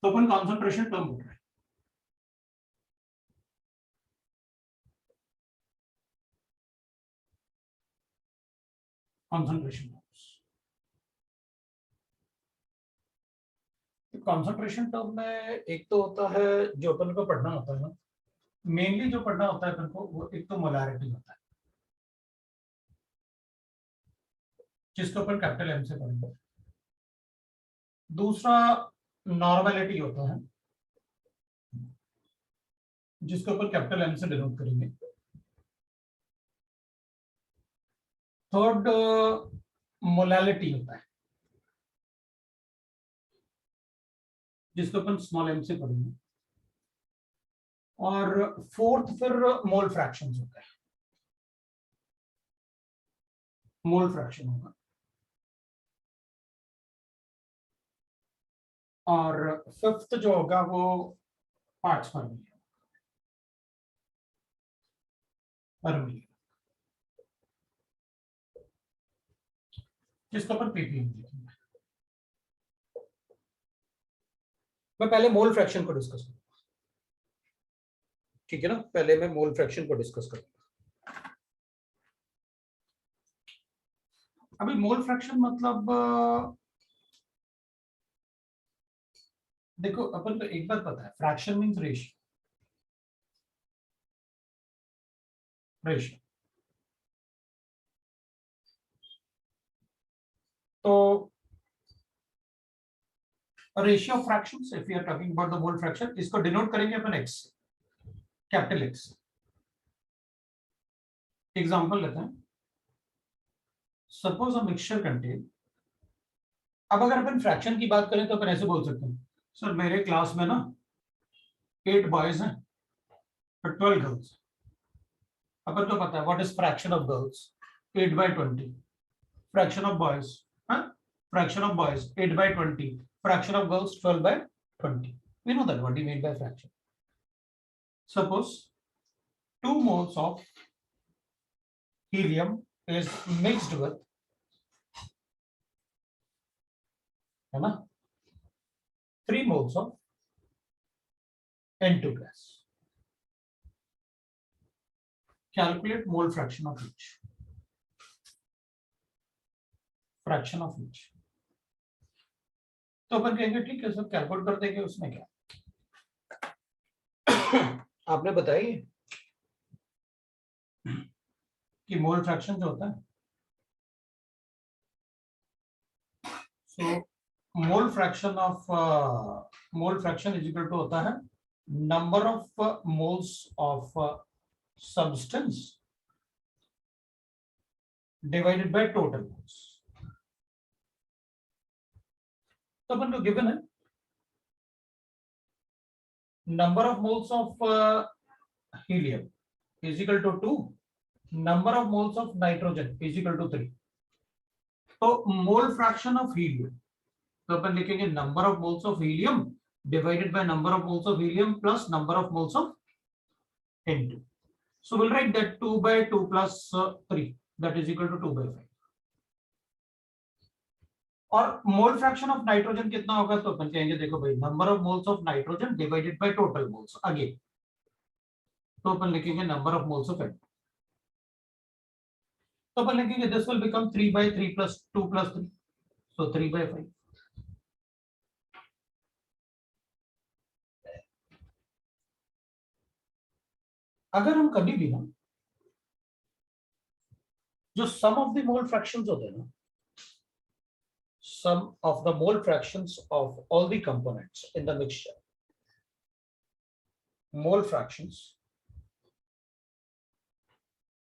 तो अपन concentration term बोल रहे हैं। कॉन्सेंट्रेशन कॉन्सेंट्रेशन टर्म में एक तो होता है जो अपन को पढ़ना होता है ना, मेनली जो पढ़ना होता है अपन को वो एक तो मोलारिटी होता है, जिसको अपन कैपिटल एम से पढ़ेंगे। दूसरा नॉर्मेलिटी होता है, जिसको अपन कैपिटल एम से डिनोट करेंगे। थर्ड मोलालिटी होता है, जिसको अपन स्मॉल एम से पढ़ेंगे। और फोर्थ फिर मोल फ्रैक्शंस होता है, मोल फ्रैक्शन होगा। और फिफ्थ जो होगा वो पार्ट्स पर मिलियन, जिसको अपन पीपीएम लिखेंगे। मैं पहले मोल फ्रैक्शन को डिस्कस करूंगा, ठीक है ना। पहले मैं मोल फ्रैक्शन को डिस्कस करूंगा। अभी मोल फ्रैक्शन मतलब देखो, अपन को एक बात पता है, फ्रैक्शन मींस रेशियो। रेशियो तो ratio of fractions, if you are talking about the mole fraction, इसको डिनोट करेंगे अपन एक्स, कैपिटल एक्स। एग्जांपल लेते हैं, सपोज अ मिक्सचर कंटेन। अब अगर अपन फ्रैक्शन की बात करें तो अपन ऐसे बोल सकते हैं, सर मेरे क्लास में ना 8 बॉयज हैं और 12 गर्ल्स। अपन को पता है what is fraction of girls, 8/20। Fraction of boys, fraction of boys 8/20, fraction of girls 12/20। we know that what do you mean by fraction. Suppose 2 moles of helium is mixed with, है ना, 3 moles of N2 gas. Calculate mole fraction of each. Fraction of each. तो अपन कहेंगे ठीक है sir, calculate कर देंगे, उसमें क्या। आपने बताइए कि मोल फ्रैक्शन जो होता है, so mole fraction is equal to होता है number of moles of substance divided by total moles. तो अपन को गिवन है number of moles of helium is equal to 2, number of moles of nitrogen is equal to 3। तो mole fraction of helium, तो अपन लिखेंगे number of moles of helium divided by number of moles of helium plus number of moles of N2. So we'll write that 2/2 plus 3, that is equal to 2/5. और मोल fraction of nitrogen कितना होगा, तो अपन कहेंगे देखो भाई, number of moles of nitrogen divided by total moles again, तो अपन लिखेंगे number of moles of N2। तो अपन लिखेंगे this will become 3/3 plus 2 plus 3, so 3/5। अगर हम कभी भी ना जो सम ऑफ द मोल फ्रैक्शंस होते हैं ना, sum of the mole fractions of all the components in the mixture, mole fractions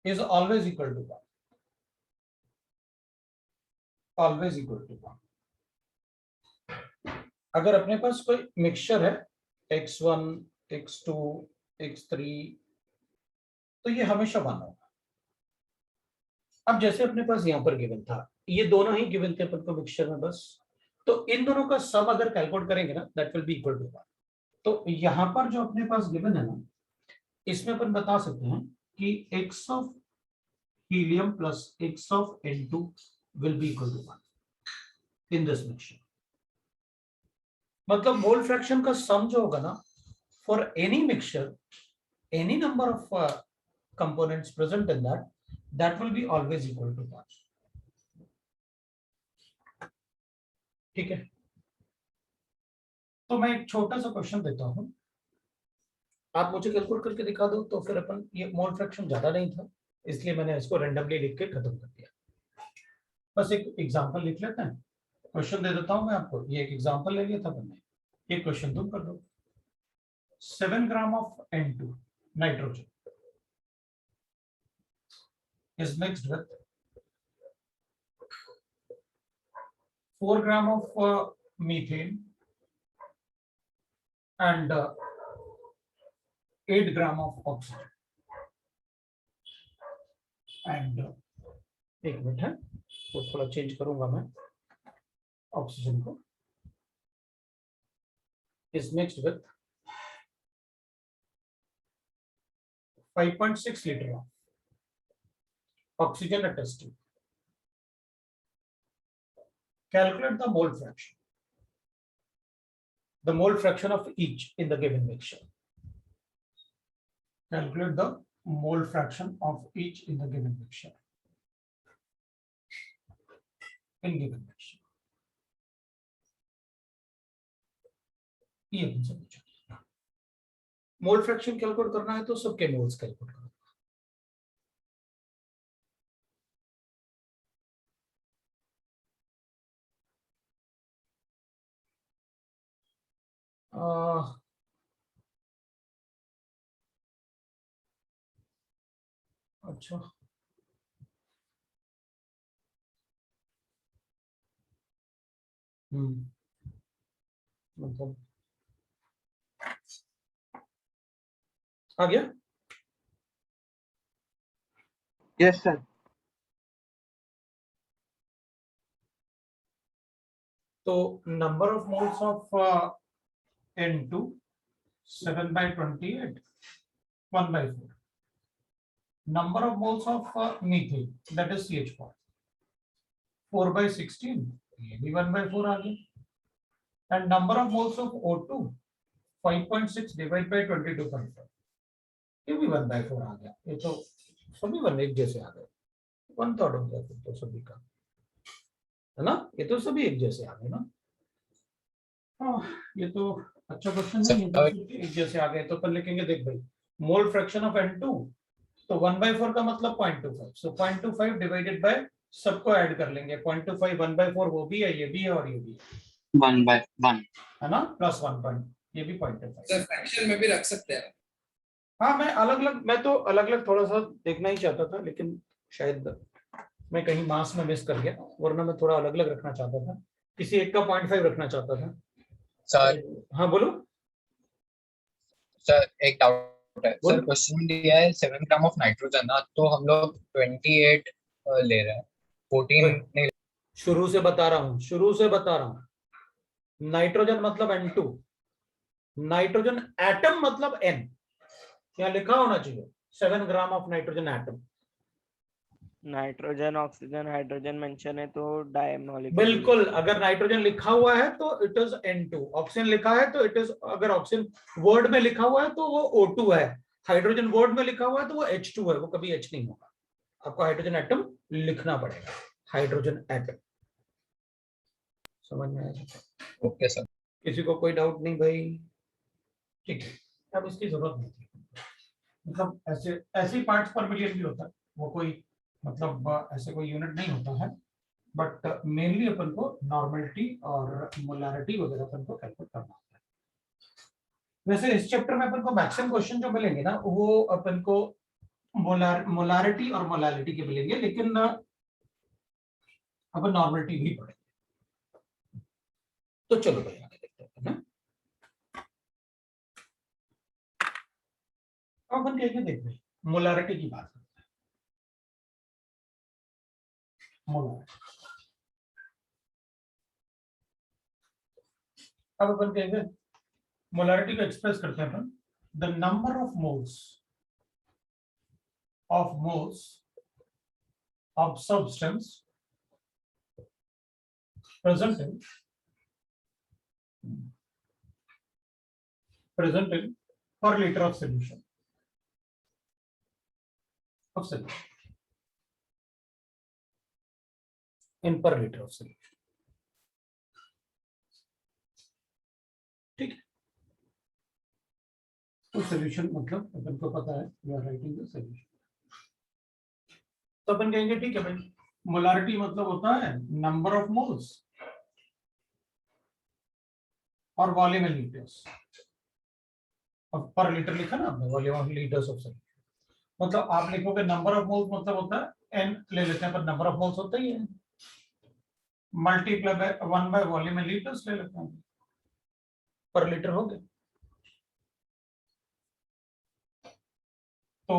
is always equal to 1, always equal to 1। अगर अपने पास कोई मिक्सचर है x1 x2 x3, तो ये हमेशा 1 होगा। अब जैसे अपने पास यहां पर गिवन था, ये दोनों ही गिवन थे अपन को मिक्सचर में बस, तो इन दोनों का सम अगर कैलकुलेट करेंगे ना, that will be equal to 1। तो यहां पर जो अपने पास गिवन है ना, इसमें अपन बता सकते हैं कि x of helium plus x of N2 will be equal to 1 in this mixture. मतलब मोल फ्रैक्शन का सम जो होगा ना, for any mixture, any number of components present in that will be always equal to 1. ठीक है, तो मैं एक छोटा सा क्वेश्चन देता हूं, आप मुझे कैलकुलेट करके दिखा दो, तो फिर अपन, ये मोल फ्रैक्शन ज्यादा नहीं था इसलिए मैंने इसको रैंडमली लिख के खत्म कर दिया. बस एक एग्जांपल लिख लेते हैं, क्वेश्चन दे देता हूं मैं आपको, ये एक एग्जांपल ले लिया था मैंने, ये क्वेश्चन तुम कर दो. 7 gram of N2 nitrogen is mixed with 4 gram of methane and 8 gram of oxygen. And एक मिनट है, तो थोड़ा चेंज करूंगा मैं ऑक्सीजन को. is mixed with 5.6 liter of oxygen at test tube. Calculate the mole fraction. The mole fraction of each in the given mixture. Calculate the mole fraction of each in the given mixture. In given mixture. ये अपन से पूछा. Mole fraction calculate करना है तो सबके moles calculate करो. अच्छा, मतलब आ गया. Yes sir. तो number of moles of N2 7/28 1/4. Number of moles of methane, that is CH4 4/16, ये भी 1/4 आ गया. And number of moles of O2 5.6 divided by 22.5, ये भी 1/4 आ गया. ये तो सभी वन एक जैसे आ गए, 1/3 हो गया फिर तो सभी का, है ना. ये तो सभी एक जैसे आ गए ना. हाँ, ये तो अच्छा क्वेश्चन है, ये तो एक जैसे आ गए. तो अपन लिखेंगे, देख भाई, मोल फ्रैक्शन ऑफ N2, तो 1/4 का मतलब 0.25. सो 0.25 डिवाइडेड बाय, सबको ऐड कर लेंगे. 0.25 1/4 वो भी है, ये भी है और ये भी है, 1/1 है ना, प्लस 1 पॉइंट, ये भी 0.25. सर फ्रैक्शन में भी रख सकते हैं. हाँ, मैं अलग अलग, मैं तो अलग अलग थोड़ा सा देखना ही चाहता था, लेकिन शायद मैं कहीं मास में मिस कर गया, वरना मैं थोड़ा अलग अलग रखना चाहता था, किसी एक का 0.5 रखना चाहता था. सर. हाँ बोलो सर, एक डाउट है सर. क्वेश्चन दिया है 7 ग्राम ऑफ नाइट्रोजन ना, तो हम लोग 28 ले रहे हैं, 14 नहीं. शुरू से बता रहा हूँ, नाइट्रोजन मतलब N2, नाइट्रोजन एटम मतलब N, यहाँ लिखा होना चाहिए 7 gram of nitrogen atom. Nitrogen oxygen hydrogen mention है तो डायमोलिक्यूल. बिल्कुल, अगर नाइट्रोजन लिखा हुआ है तो इट इज N2, ऑक्सीजन लिखा है तो इट इज, अगर ऑक्सीजन वर्ड में लिखा हुआ है तो वो O2 है, हाइड्रोजन वर्ड में लिखा हुआ है तो वो H2 है, वो कभी H नहीं होगा. आपको हाइड्रोजन एटम लिखना पड़ेगा, हाइड्रोजन एटम. समझ में आया? Okay sir. किसी को कोई डाउट नहीं भाई? ठीक है, अब इसकी जरूरत नहीं थी, मतलब ऐसे ऐसे पार्ट्स पर मिलियन भी होता है, वो कोई मतलब ऐसे कोई यूनिट नहीं होता है, बट मेनली अपन को नॉर्मलिटी और मोलारिटी वगैरह अपन को कैलकुलेट करना होता है. वैसे इस चैप्टर में अपन को मैक्सिमम क्वेश्चन जो मिलेंगे ना, वो अपन को मोलारिटी और मोलालिटी के मिलेंगे, लेकिन अपन नॉर्मलिटी भी पढ़ेंगे. तो चलो भाई आगे देखते हैं ना. अपन क्या देखते हैं, मोलारिटी की बात करते हैं. मोलारिटी, अब अपन कहेंगे मोलारिटी को एक्सप्रेस करते हैं अपन, the number of moles of substance present in present in per liter of solution. Of solution. In per liter of solution. ठीक है, तो सोल्यूशन मतलब अपन को पता है we are writing the solution. तो अपन कहेंगे ठीक है भाई, मोलारिटी मतलब होता है नंबर ऑफ मोल्स और वॉल्यूम इन लीटर्स। अब पर लीटर लिखा ना आपने, volume of litres of solution, मतलब आप लिखोगे नंबर ऑफ मोल्स मतलब होता है n ले लेते हैं, पर नंबर ऑफ मोल्स होता ही है, multiply by 1 bye volume in litres ले लेते हैं, पर लीटर हो गया। तो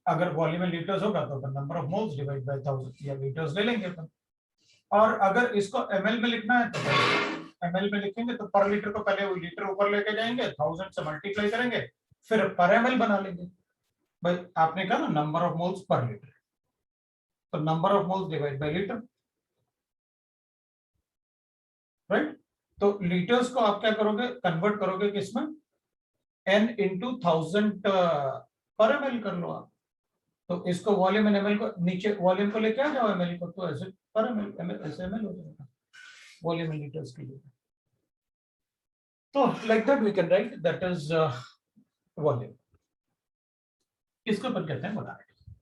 अगर वॉल्यूम इन लीटर्स होगा तो अपन number of moles divide by 1000 या लीटर्स ले लेंगे अपन। और अगर इसको ml में लिखना है तो ml में लिखेंगे तो पर लीटर को पहले वो लीटर ऊपर लेके जाएंगे, 1000 से मल्टीप्लाई करेंगे, फिर पर ml बना लेंगे। भाई आपने कहा ना नंबर ऑफ मोल्स पर लीटर, तो number of moles divide by liter, right. तो लीटर्स को आप क्या करोगे, कन्वर्ट करोगे किसमें, n इंटू 1000 पर ml कर लो आप। तो इसको वॉल्यूम इन ml को नीचे वॉल्यूम को लेके आ जाओ ml को, तो ऐसे पर ml ऐसे ml हो जाएगा वॉल्यूम इन लीटर्स के लिए। तो like that we can write that is volume, इसको अपन कहते हैं मोलारिटी।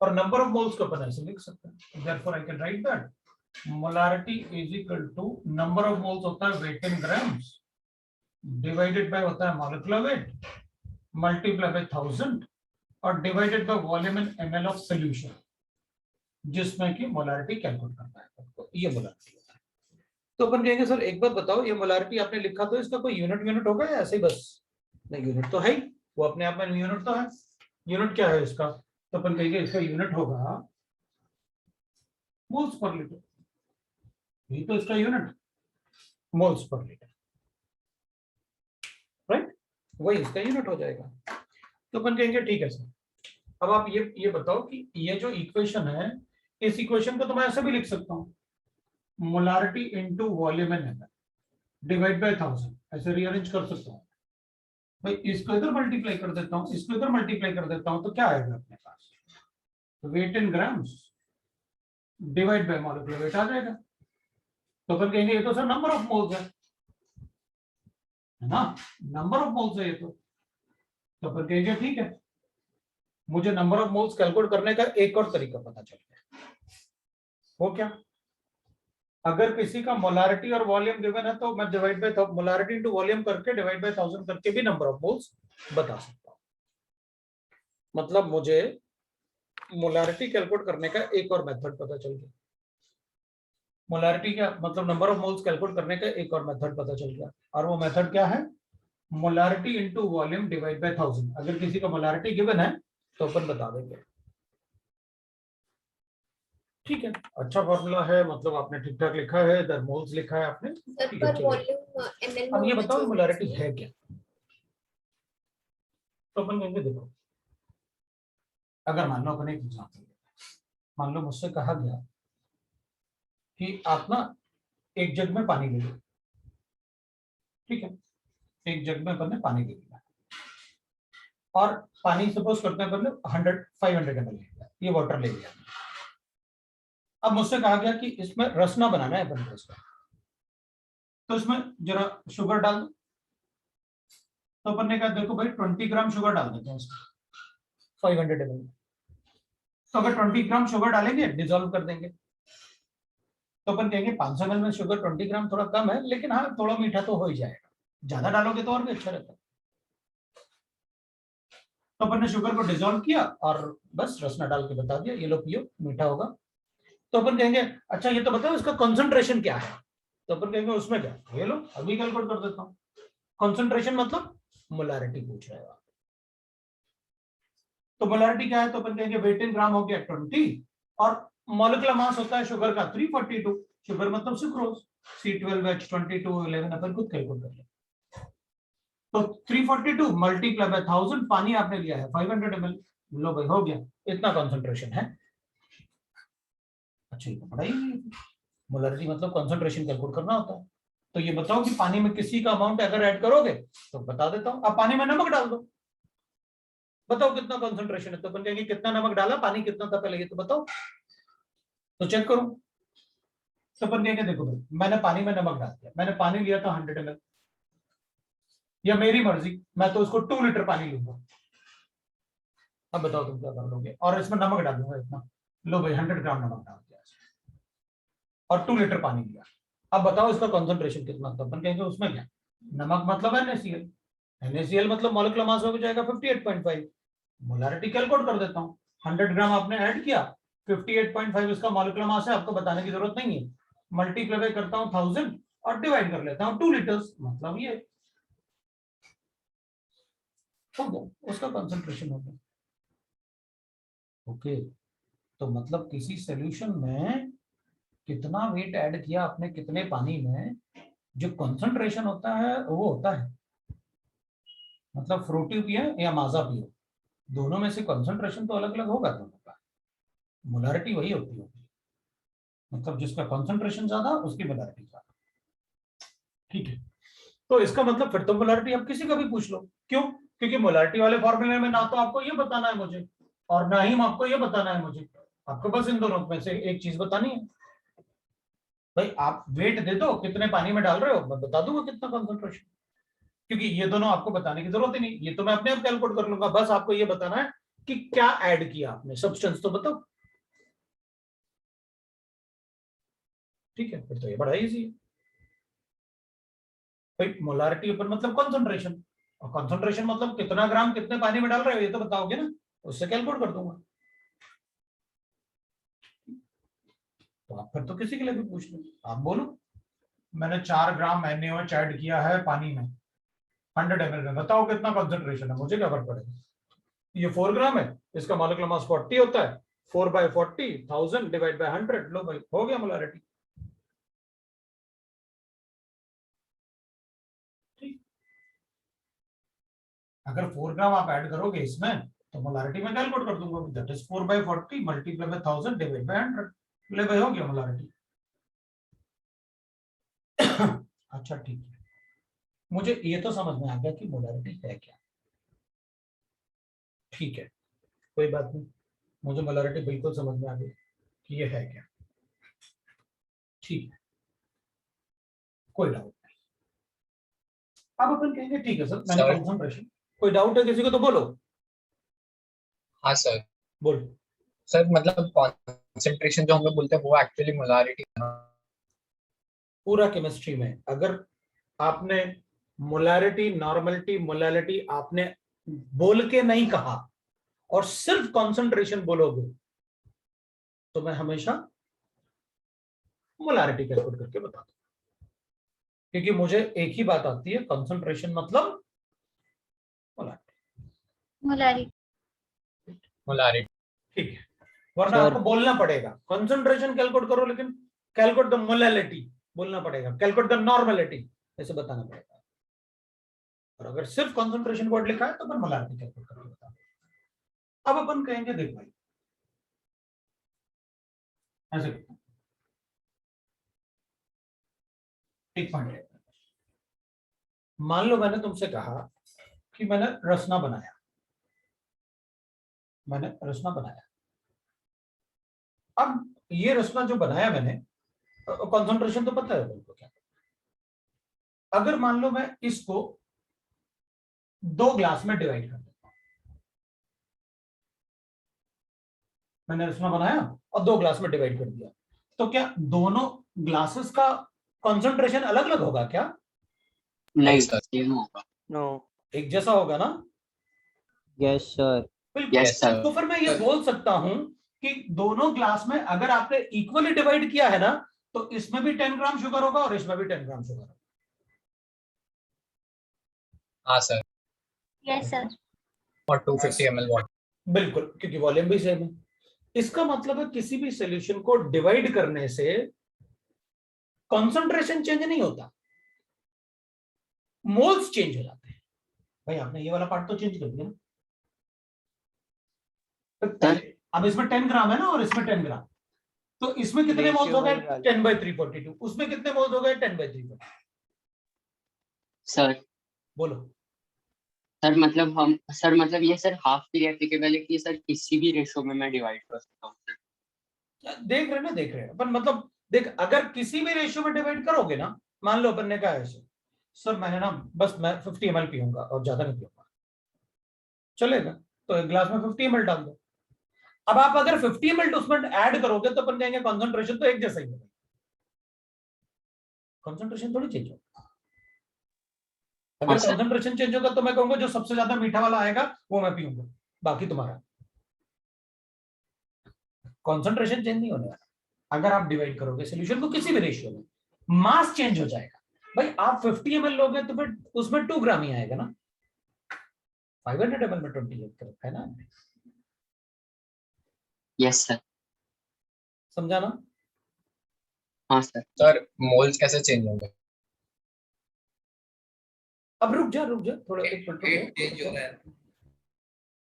और नंबर ऑफ मोल्स को अपन ऐसे लिख सकते हैं, therefore I can write that molarity is equal to number of moles होता है weight in grams divided by होता है मॉलिक्यूलर वेट मल्टीप्लाई बाय 1000 और divided by volume in ml of solution, जिसमें कि मोलारिटी कैलकुलेट करना है आपको, ये मोलारिटी होता है। तो अपन कहेंगे सर एक बात बताओ, ये मोलारिटी आपने लिखा तो इसका कोई यूनिट होगा या ऐसे ही बस, नहीं यूनिट तो है ही, वो अपने आप में यूनिट तो है। यूनिट क्या है इसका, तो अपन कहेंगे इसका यूनिट होगा मोल्स पर लीटर, ये तो इसका unit moles per litre, right, वही इसका यूनिट हो जाएगा। तो अपन कहेंगे ठीक है सर, अब आप ये बताओ कि ये जो इक्वेशन है, इस इक्वेशन को तो मैं ऐसे भी लिख सकता हूँ, molarity into volume in ml divide by 1000, ऐसे रीअरेंज कर सकता हूँ। भाई इसको इधर मल्टीप्लाई कर देता हूँ, इसको इधर मल्टीप्लाई कर देता हूँ, तो क्या आएगा अपने पास, weight in grams divide by molecular weight आ जाएगा। तो अपन कहेंगे ये तो सर नंबर ऑफ मोल्स है ना, नंबर ऑफ मोल्स है ये तो अपन कहेंगे ठीक है, मुझे नंबर ऑफ मोल्स कैलकुलेट करने का एक और तरीका पता चल गया। वो क्या, अगर किसी का मोलारिटी और वॉल्यूम गिवन है तो मैं divide by molarity into volume करके डिवाइड बाय 1000 करके भी नंबर ऑफ मोल्स बता सकता हूं। मतलब मुझे मोलारिटी कैलकुलेट करने का एक और मेथड पता चल गया, मोलारिटी क्या मतलब नंबर ऑफ मोल्स कैलकुलेट करने का एक और मेथड पता चल गया। और वो मेथड क्या है, molarity into volume divide by 1000। अगर किसी का मोलारिटी गिवन है तो अपन बता देंगे, ठीक है, अच्छा फॉर्मूला है, मतलब आपने ठीक ठाक लिखा है, इधर मोल्स लिखा है आपने, ठीक है चलिए। अब ये बताओ मोलारिटी है क्या, तो अपन कहेंगे देखो, अगर मान लो अपन एक एग्जांपल, मान लो मुझसे कहा गया कि आप ना एक जग में पानी ले लो, ठीक है, एक जग में अपन ने पानी ले लिया और पानी सपोज करते हैं अपन ने 500 ml लिया, ये वाटर ले लिया। अब मुझसे कहा गया कि इसमें रसना बनाना है अपन को इसका, तो इसमें जरा शुगर डाल दो। तो अपन ने कहा देखो भाई 20 ग्राम शुगर डाल देते हैं इसमें 500 ml। तो अगर 20 ग्राम शुगर डालेंगे डिसॉल्व कर देंगे, तो अपन कहेंगे 500 ml में शुगर 20 ग्राम थोड़ा कम है, लेकिन हाँ थोड़ा मीठा तो हो ही जाएगा, ज्यादा डालोगे तो और भी अच्छा रहता है। तो अपन ने शुगर को डिसॉल्व किया और बस रसना डाल के बता दिया ये लो पियो, मीठा होगा। तो अपन कहेंगे अच्छा ये तो बताओ इसका कॉन्सेंट्रेशन क्या है, तो अपन कहेंगे उसमें क्या, ये लो अभी कैलकुलेट कर देता हूँ। कॉन्सेंट्रेशन मतलब मोलारिटी पूछ रहे हो आप, तो मोलारिटी क्या है, तो अपन कहेंगे वेट इन ग्राम हो गया 20 और मॉलिक्यूलर मास होता है शुगर का 342, शुगर मतलब सुक्रोज, C12H2211 अपन खुद कैलकुलेट कर लें। तो 342 मल्टीप्लाई बाय 1000, पानी आपने लिया है 500 ml, लो भाई हो गया, इतना कॉन्सेंट्रेशन है। अच्छा ये तो पढ़ा ही नहीं, मोलारिटी मतलब कॉन्सेंट्रेशन कैलकुलेट करना होता है। तो ये बताओ कि पानी में किसी का अमाउंट अगर ऐड करोगे तो बता देता हूं। अब पानी में नमक डाल दो, बताओ कितना कॉन्सेंट्रेशन है, तो अपन कहेंगे कितना नमक डाला, पानी कितना था पहले ये तो बताओ, तो चेक करो। तो अपन कहेंगे देखो भाई मैंने पानी में नमक डाल दिया, मैंने पानी लिया था 100 ml, या मेरी मर्जी मैं तो उसको 2 लीटर पानी लूंगा। अब बताओ तुम क्या कर लोगे, और इसमें नमक डालूंगा इतना, लो भाई 100 ग्राम नमक डाल दिया और 2 लीटर पानी लिया। अब बताओ इसका कॉन्सेंट्रेशन कितना था, अपन कहेंगे उसमें क्या, नमक मतलब NaCl, NaCl मतलब मॉलिक्यूलर मास हो जाएगा 58.5, मोलारिटी कैलकुलेट कर देता हूँ, 100 ग्राम आपने ऐड किया, 58.5 इसका मॉलिक्यूलर मास है, आपको बताने की जरूरत नहीं है, मल्टीप्लाई करता हूँ 1000 और डिवाइड कर लेता हूँ 2 लीटर्स, मतलब ये हो गया उसका कंसंट्रेशन हो गया। ओके, तो मतलब किसी सॉल्यूशन में कितना वेट ऐड किया आपने कितने पानी में, जो कंसंट्रेशन होता है वो होता है, मतलब फ्रूटी पिए या माजा पियो, दोनों में से कंसंट्रेशन तो अलग अलग होगा दोनों का, मोलारिटी वही होती है, मतलब जिसका कंसंट्रेशन ज्यादा उसकी मोलारिटी ज्यादा। ठीक है, तो इसका मतलब फिर तो मोलारिटी आप किसी का भी पूछ लो, क्यों, क्योंकि मोलारिटी वाले फॉर्मूले में ना तो आपको ये बताना है मुझे और ना ही आपको ये बताना है मुझे, आपको बस इन दोनों में से एक चीज बतानी है। भाई आप वेट दे दो कितने पानी में डाल रहे हो, मैं बता दूंगा कितना कंसंट्रेशन, क्योंकि ये दोनों आपको बताने की जरूरत ही नहीं, ये तो मैं अपने आप कैलकुलेट कर लूंगा, बस आपको ये बताना है कि क्या ऐड किया आपने, सब्सटेंस तो बताओ। ठीक है, फिर तो ये बड़ा इजी है भाई, मोलारिटी ऊपर मतलब कंसंट्रेशन, और कंसंट्रेशन मतलब कितना ग्राम कितने पानी में डाल रहे हो ये तो बताओगे ना, उससे कैलकुलेट कर दूंगा। तो आप फिर तो किसी के लिए भी पूछ लो, आप बोलो मैंने 4 ग्राम NaOH ऐड किया है पानी में 100 ml में, बताओ कितना कंसंट्रेशन है, मुझे क्या फर्क पड़ेगा, ये 4 ग्राम है, इसका मॉलिक्यूलर मास 40 होता है, 4/40 1000 डिवाइड बाय 100, लो भाई हो गया मोलारिटी। अगर 4 ग्राम आप ऐड करोगे इसमें तो मोलारिटी में कैलकुलेट कर दूंगा, that is 4/40 multiply by 1000 divide bye 100, ले भाई हो गया मोलारिटी। अच्छा ठीक है, मुझे ये तो समझ में आ गया कि मोलारिटी है क्या, ठीक है कोई बात नहीं, मुझे मोलारिटी बिल्कुल समझ में आ गई कि ये है क्या, ठीक है कोई डाउट नहीं। अब अपन कहेंगे ठीक है सर मैंने सर। कंसंट्रेशन, कोई डाउट है किसी को तो बोलो। हाँ सर। बोल। सर मतलब कॉन्सेंट्रेशन जो हम लोग बोलते हैं वो एक्चुअली मोलारिटी है ना? पूरा केमिस्ट्री में अगर आपने मोलारिटी नॉर्मलिटी मोलालिटी आपने बोल के नहीं कहा और सिर्फ कंसंट्रेशन बोलोगे तो मैं हमेशा मोलारिटी कैलकुलेट करके बता दूं, क्योंकि मुझे एक ही बात आती है, कंसंट्रेशन मतलब मोलारिटी। मोलारिटी। ठीक है, वरना सर आपको बोलना पड़ेगा कंसंट्रेशन कैलकुलेट करो, लेकिन कैलकुलेट द मोलालिटी बोलना पड़ेगा, कैलकुलेट द नॉर्मलिटी ऐसे बताना पड़ेगा, और अगर सिर्फ कंसंट्रेशन वर्ड लिखा है तो अपन मोलारिटी कैलकुलेट करके बता दें। अब अपन कहेंगे देख भाई ऐसे एक पॉइंट, मान लो मैंने तुमसे कहा कि मैंने रसना बनाया, मैंने रसना बनाया, अब ये रसना जो बनाया मैंने, कंसंट्रेशन तो पता है तुमको क्या, अगर मान लो मैं इसको 2 ग्लास में डिवाइड कर देता हूं, मैंने रसना बनाया और 2 ग्लास में डिवाइड कर दिया, तो क्या दोनों ग्लासेस का कंसंट्रेशन अलग अलग होगा क्या? नहीं सर। नो। एक जैसा होगा ना? Yes sir. बिल्कुल। Yes sir. तो फिर मैं ये बोल सकता हूं कि दोनों ग्लास में अगर आपने इक्वली डिवाइड किया है ना, तो इसमें भी 10 ग्राम शुगर होगा और इसमें भी 10 ग्राम शुगर होगा। हाँ सर। Yes sir. और 250 ml वाटर। बिल्कुल, क्योंकि वॉल्यूम भी सेम है। इसका मतलब है किसी भी सॉल्यूशन को डिवाइड करने से कंसंट्रेशन चेंज नहीं होता, मोल्स चेंज हो जाते हैं। भाई आपने ये वाला पार्ट तो चेंज कर दिया ना, अब इसमें 10 ग्राम है ना और इसमें 10 ग्राम, तो इसमें कितने मोल्स हो गए? 10/342। उसमें कितने मोल्स हो गए? 10/342। सर बोलो। सर मतलब ये सर हाफ के लिए एप्लीकेबल है कि सर किसी भी रेशो में मैं डिवाइड कर सकता हूँ सर? देख रहे ना, देख रहे हैं अपन, मतलब देख, अगर किसी भी रेशियो में डिवाइड करोगे ना, मान लो अपन ने कहा ऐसे, सर मैंने ना बस मैं 50 ml पीऊंगा और ज्यादा नहीं पीऊंगा, चलेगा, तो एक ग्लास में 50 ml डाल दो। अब आप अगर 50 ml उसमें ऐड करोगे तो अपन कहेंगे कॉन्सेंट्रेशन तो एक जैसा ही है, कॉन्सेंट्रेशन थोड़ी चेंज होगा। अगर हाँ, सर। कॉन्सेंट्रेशन चेंज होगा तो मैं कहूंगा जो सबसे ज्यादा मीठा वाला आएगा वो मैं पीऊंगा, बाकी तुम्हारा। कॉन्सेंट्रेशन चेंज नहीं होने वाला। अगर आप डिवाइड करोगे सोल्यूशन को किसी भी रेशियो में, मास चेंज हो जाएगा। भाई आप 50 ml लोगे तो फिर उसमें 2 ग्राम ही आएगा ना, 500 ml में 28 कर रखा है ना आपने। Yes sir. समझा ना? हाँ सर। सर मोल्स कैसे चेंज होंगे? अब रुक जा थोड़ा, एक मिनट वेट चेंज हो रुको। रहा है।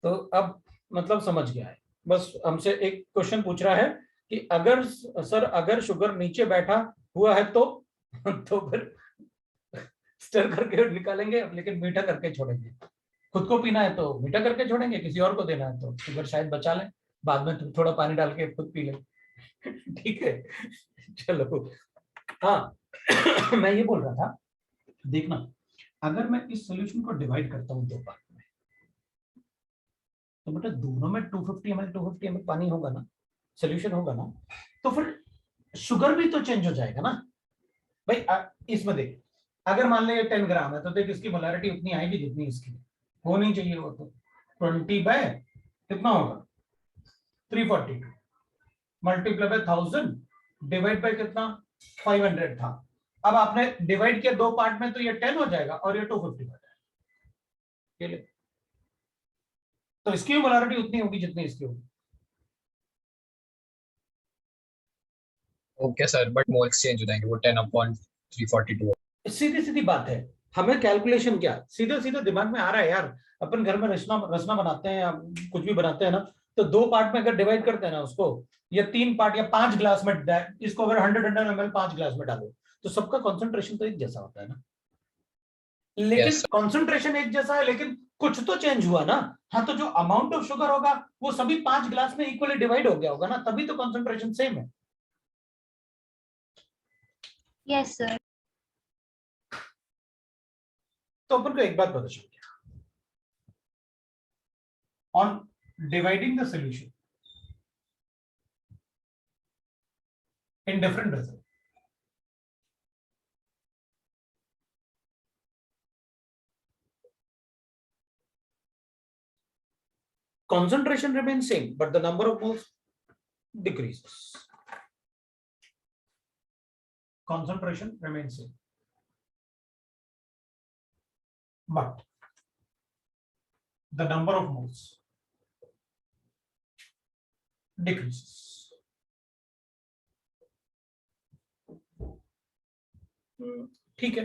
तो अब मतलब समझ गया है, बस हमसे एक क्वेश्चन पूछ रहा है कि अगर सर अगर शुगर नीचे बैठा हुआ है तो तो फिर स्टर करके निकालेंगे, लेकिन मीठा करके छोड़ेंगे। खुद को पीना है तो मीठा करके छोड़ेंगे, किसी और को देना है तो शुगर शायद बचा लें, बाद में थोड़ा पानी डाल के खुद पी लें। ठीक है, चलो। हाँ मैं ये बोल रहा था, देखना, अगर मैं इस सॉल्यूशन को डिवाइड करता हूं 2 पार्ट में, तो बेटा दोनों में 250 ml 250 ml पानी होगा ना, सॉल्यूशन होगा ना, तो फिर शुगर भी तो चेंज हो जाएगा ना भाई। इसमें देख, अगर मान ले 10 ग्राम है तो देख इसकी मोलैरिटी उतनी आएगी जितनी इसकी होनी चाहिए, वो तो 20 बाय कितना होगा 342 मल्टीप्लाई बाय 1000 डिवाइड बाय कितना 500 था। अब आपने डिवाइड किया 2 पार्ट में तो ये 10 हो जाएगा और ये 250 हो जाएगा, ये ले। तो इसकी मोलैरिटी उतनी होगी जितनी इसकी होगी। Okay sir, but moles change हो जाएंगे, वो 10/342। सीधी सीधी बात है, हमें कैलकुलेशन क्या सीधे सीधे दिमाग में आ रहा है यार। अपन घर में रसना रसना बनाते हैं या कुछ भी बनाते हैं ना, तो 2 पार्ट में अगर डिवाइड करते हैं ना उसको, या 3 पार्ट या 5 ग्लास में, इसको अगर 100 ml 5 ग्लास में डालो तो सबका कॉन्सेंट्रेशन तो एक जैसा होता है ना, लेकिन Yes, sir. कॉन्सेंट्रेशन एक जैसा है लेकिन कुछ तो चेंज हुआ ना। हाँ, तो जो अमाउंट ऑफ शुगर होगा वो सभी 5 ग्लास में इक्वली डिवाइड हो गया होगा ना, तभी तो कॉन्सेंट्रेशन सेम है। Yes sir. तो अपन को एक बात पता चल गया, on dividing the solution in different vessel, concentration remains same but the number of moles decreases. Concentration remains same but the number of moles decreases. ठीक है,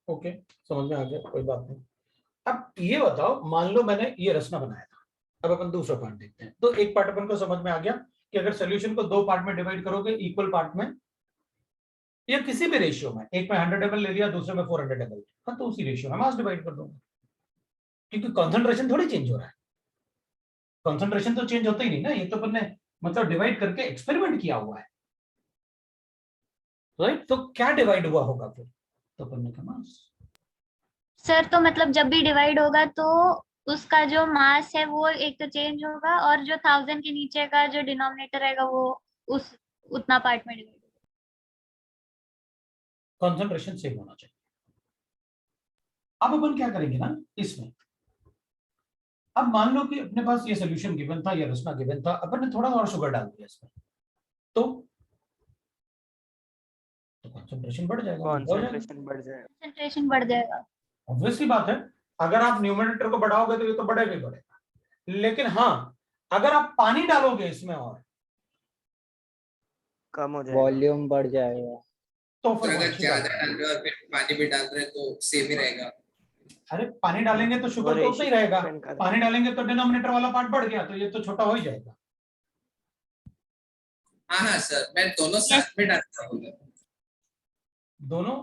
ओके, समझ में आ गया, कोई बात नहीं। अब ये बताओ, मान लो मैंने ये रसना बनाया था, अब अपन दूसरा पार्ट देखते हैं। तो एक पार्ट अपन को समझ में आ गया कि अगर सोल्यूशन को 2 पार्ट में डिवाइड करोगे इक्वल पार्ट में, या किसी भी रेशियो में, एक में 100 ml ले लिया दूसरे में 400 ml, हाँ तो उसी रेशियो में मास डिवाइड कर दूंगा, क्योंकि कॉन्सेंट्रेशन थोड़ी चेंज हो रहा है। कॉन्सेंट्रेशन तो चेंज होता ही नहीं ना, ये तो अपन ने मतलब डिवाइड करके एक्सपेरिमेंट किया हुआ है, राइट? तो क्या डिवाइड हुआ होगा फिर, तो अपन ने कहा मास। सर तो मतलब जब भी डिवाइड होगा तो उसका जो मास है वो एक तो चेंज होगा, और जो 1000 के नीचे का जो डिनोमिनेटर रहेगा वो उस उतना पार्ट में डिवाइड होगा। कॉन्सेंट्रेशन सेम होना चाहिए। अब अपन क्या करेंगे ना इसमें, अब मान लो कि अपने पास ये सोल्यूशन गिवन था, ये रसना गिवन था, अपन ने थोड़ा और शुगर डाल दिया इसमें, तो कंसंट्रेशन बढ़ जाएगा, कॉन्सेंट्रेशन बढ़ जाएगा। कंसंट्रेशन बढ़ जाएगा। ऑब्वियसली बात है, अगर आप न्यूमरेटर को बढ़ाओगे तो ये तो बढ़ेगा ही बढ़ेगा, लेकिन हाँ अगर आप पानी डालोगे इसमें और कम हो जाएगा। वॉल्यूम बढ़ जाएगा। तो तो फिर वो अगर अच्छी बात ज्यादा है। डाल रहे हो और फिर पानी भी डाल रहे हैं तो सेम ही रहेगा। अरे पानी डालेंगे तो वो शुगर तो उतना ही रेशियो रहेगा, डिपेंड कर पानी डालेंगे तो डिनोमिनेटर वाला पार्ट बढ़ गया तो ये तो छोटा हो ही जाएगा। हाँ हाँ सर, मैं दोनों साथ में डालता हूँ। दोनों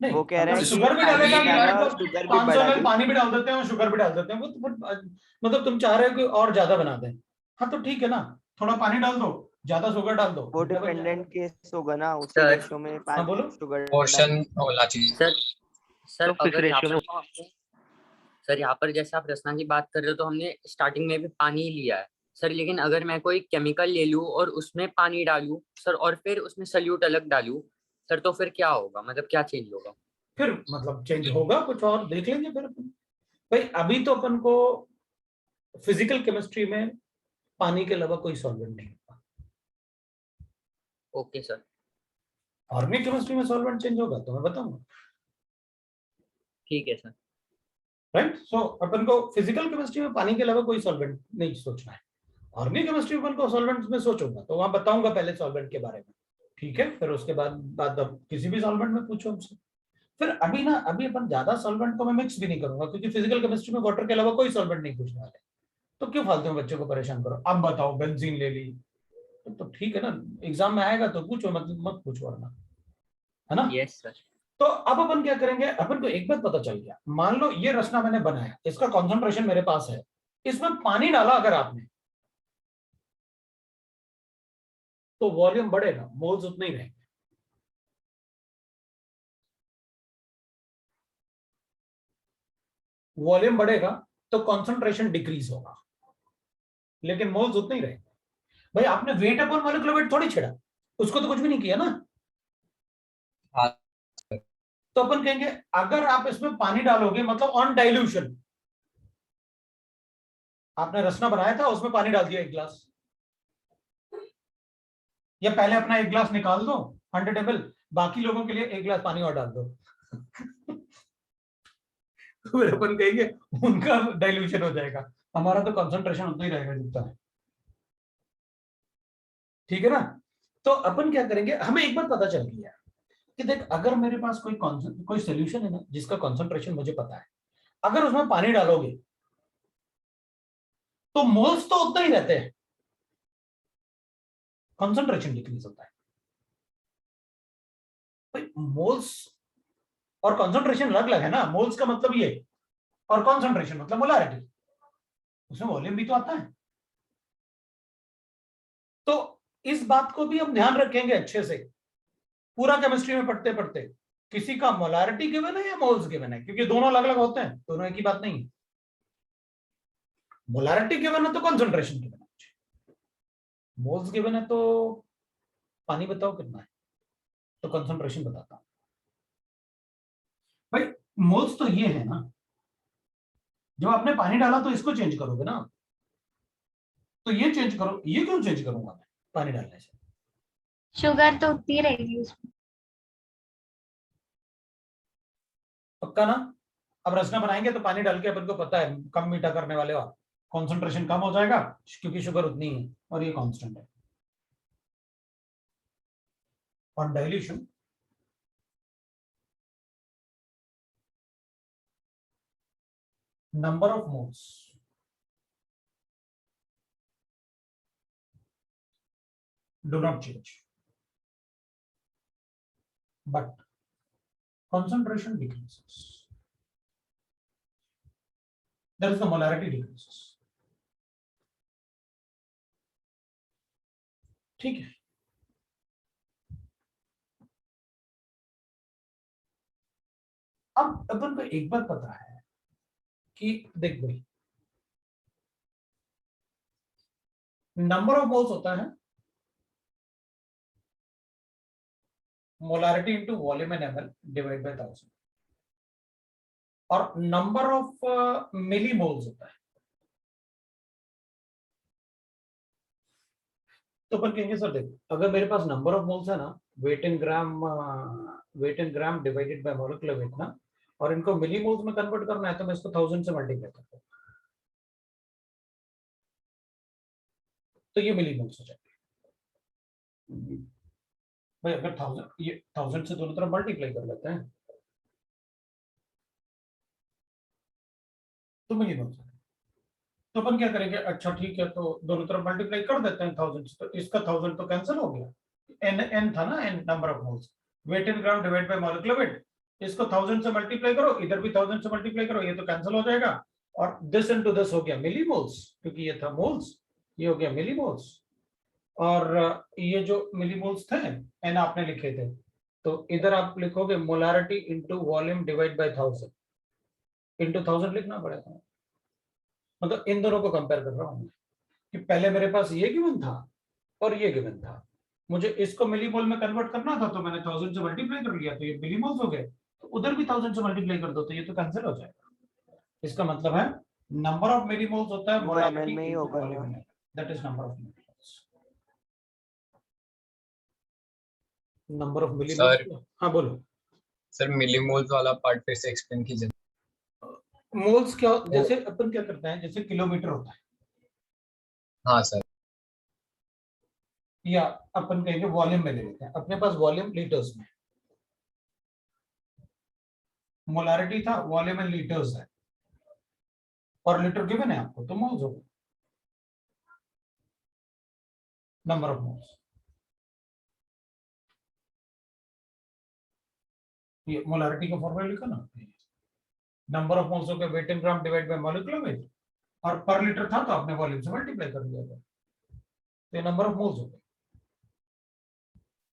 नहीं, वो कह रहा है अगर कि शुगर भी पानी डालेगा भी डाला डिवाइड और को शुगर भी 500 बढ़ा ml दी। पानी भी डाल देते हैं और शुगर भी डाल देते हैं, वो मतलब तुम चाह रहे हो कि और ज्यादा बना दें, हाँ तो ठीक है ना, थोड़ा पानी डाल दो, ज्यादा शुगर डाल दो, वो मीठा बन जाएगा। डिपेंडेंट केस होगा ना, उसी सर। रेशो में हाँ पानी बोलो। शुगर पोर्शन होना चाहिए। सर सर तो किस अगर यहाँ ratio पर तो हमने सर यहाँ पर जैसे आप रसना की बात कर रहे हो तो हमने स्टार्टिंग में भी पानी ही लिया है सर, लेकिन अगर मैं कोई केमिकल ले लूँ और उसमें पानी डालूं सर और फिर उसमें सल्यूट अलग डालूं सर, तो फिर क्या होगा, मतलब क्या चेंज होगा? फिर मतलब चेंज होगा कुछ और देख लेंगे फिर अपन। भाई अभी तो अपन को फिजिकल केमिस्ट्री में पानी के अलावा कोई सॉल्वेंट नहीं होगा। Okay sir. ऑर्गेनिक केमिस्ट्री में सॉल्वेंट चेंज होगा तो मैं बताऊंगा, ठीक है सर। राइट। सो अपन को फिजिकल केमिस्ट्री में पानी के अलावा कोई सॉल्वेंट नहीं सोचना है। ऑर्गेनिक केमिस्ट्री में अपन को सॉल्वेंट में सोचूंगा तो वहां बताऊंगा पहले सॉल्वेंट के बारे में, ठीक है, फिर उसके बाद बात अब किसी भी सॉल्वेंट में पूछो हमसे। फिर अभी अपन ज्यादा सॉल्वेंट को मैं मिक्स भी नहीं करूंगा, क्योंकि फिजिकल केमिस्ट्री में वाटर के अलावा कोई सॉल्वेंट नहीं पूछने वाले, तो क्यों फालतू में बच्चों को परेशान करो। अब बताओ बेंजीन ले ली तो ठीक है ना, एग्जाम में आएगा तो पूछो, मतलब मत पूछो वरना, है ना। Yes sir. तो अब अपन क्या करेंगे, अपन को एक बात पता चल गया, मान लो ये रचना मैंने बनाया, इसका कॉन्सेंट्रेशन मेरे पास है, इसमें पानी डाला अगर आपने तो वॉल्यूम बढ़ेगा, मोल्स उतने ही रहेंगे। वॉल्यूम बढ़ेगा तो कॉन्सेंट्रेशन डिक्रीज होगा, लेकिन मोल्स उतने ही रहेंगे। भाई आपने वेट अपॉन मॉलिक्यूलर वेट थोड़ी छेड़ा, उसको तो कुछ भी नहीं किया ना। हाँ। तो अपन कहेंगे अगर आप इसमें पानी डालोगे मतलब ऑन डाइल्यूशन, आपने रसना बनाया था उसमें पानी डाल दिया 1 गिलास, या पहले अपना 1 गिलास निकाल दो 100 ml, बाकी लोगों के लिए 1 गिलास पानी और डाल दो तो फिर अपन कहेंगे उनका डाइल्यूशन हो जाएगा, हमारा तो कंसंट्रेशन उतना ही रहेगा जितना है, ठीक है ना। तो अपन क्या करेंगे, हमें एक बार पता चल गया कि देख अगर मेरे पास कोई सोल्यूशन है ना जिसका कंसंट्रेशन मुझे पता है, अगर उसमें पानी डालोगे तो मोल्स तो उतना ही रहते हैं, कंसंट्रेशन डिक्रीज होता है। मोल्स और कंसंट्रेशन अलग अलग है ना, मोल्स का मतलब ये और कंसंट्रेशन मतलब मोलारिटी, उसमें वॉल्यूम भी तो आता है। तो इस बात को भी हम ध्यान रखेंगे अच्छे से, पूरा केमिस्ट्री में पढ़ते पढ़ते किसी का मोलारिटी गिवन है या मोल्स गिवन है, क्योंकि दोनों अलग अलग होते हैं, दोनों एक ही बात नहीं है। मोलारिटी गिवन है तो कंसंट्रेशन गिवन है, मोल्स गिवन है तो पानी बताओ कितना है तो कंसंट्रेशन बताता हूं। भाई मोल्स तो ये है ना, जब आपने पानी डाला तो इसको चेंज करोगे ना, तो ये चेंज करो, ये क्यों चेंज करूंगा मैं पानी डालने से? शुगर तो उतनी रहेगी उसमें। पक्का ना। अब रसना बनाएंगे तो पानी डाल के अपन को पता है कम मीठा करने वाले और कॉन्सेंट्रेशन कम हो जाएगा क्योंकि शुगर उतनी है और ये कांस्टेंट है। On dilution number of moles do not change, but concentration decreases. That is the molarity decreases. ठीक है। अब अपन को एक बात पता है कि देख भाई नंबर ऑफ मोल्स होता है molarity into volume in ml divide by 1000, और नंबर ऑफ मिली मोल्स होता है। तो अपन कहेंगे सर देखो अगर मेरे पास नंबर ऑफ मोल्स है ना, weight in gram divided by molecular weight ना, और इनको मिली मोल्स में कन्वर्ट करना है तो मैं इसको 1000 से मल्टीप्लाई करता हूं तो ये मिली मोल्स हो जाएंगे। भाई अगर 1000 ये 1000 से दोनों तरफ मल्टीप्लाई कर लेते हैं तो मिली मोल्स। तो अपन क्या करेंगे, अच्छा ठीक है तो दोनों तरफ मल्टीप्लाई कर देते हैं 1000 से, तो इसका 1000 तो कैंसिल हो गया, एन था ना, n number of moles, weight in gram divide by molecular weight, इसको 1000 से मल्टीप्लाई करो, इधर भी 1000 से मल्टीप्लाई करो, ये तो कैंसिल हो जाएगा, और दिस इनटू दिस हो गया मिलीमोल्स, क्योंकि ये था मोल्स, ये हो गया मिलीमोल्स, और ये जो मिलीमोल्स थे एन आपने लिखे थे, तो इधर आप लिखोगे molarity into volume divide by 1000, into 1000 लिखना पड़ेगा। मतलब इन दोनों को कंपेयर कर रहा हूं कि पहले मेरे पास ये गिवन था और ये गिवन था, मुझे इसको मिलीमोल में कन्वर्ट करना था, तो मैंने 1000 से मल्टीप्लाई कर लिया, तो ये मिलीमोल्स हो गए, तो उधर भी 1000 से मल्टीप्लाई कर दो, तो ये तो कैंसिल हो जाएगा। इसका मतलब है नंबर ऑफ मिलीमोल्स होता है वो मोलारिटी ml में ही इनटू होगा ना? Volume, that is number of millimoles, number of millimoles. हाँ बोलो सर मिलीमोल्स वाला पार्ट फिर से एक्सप्लेन कीजिए। मोल्स क्या, जैसे अपन क्या करते हैं, जैसे किलोमीटर होता है, हाँ सर। या अपन कहेंगे वॉल्यूम में ले लेते हैं, अपने पास वॉल्यूम लीटर्स में, मोलारिटी था, वॉल्यूम इन लीटर्स है, और लीटर गिवन है आपको, तो मोल्स हो गए, नंबर ऑफ मोल्स। ये मोलारिटी का फॉर्मूला लिखा ना, नंबर ऑफ मोल्स हो गए weight in gram divide by molecular weight, और पर लीटर था तो आपने वॉल्यूम से मल्टीप्लाई कर दिया था, तो ये नंबर ऑफ मोल्स हो गए।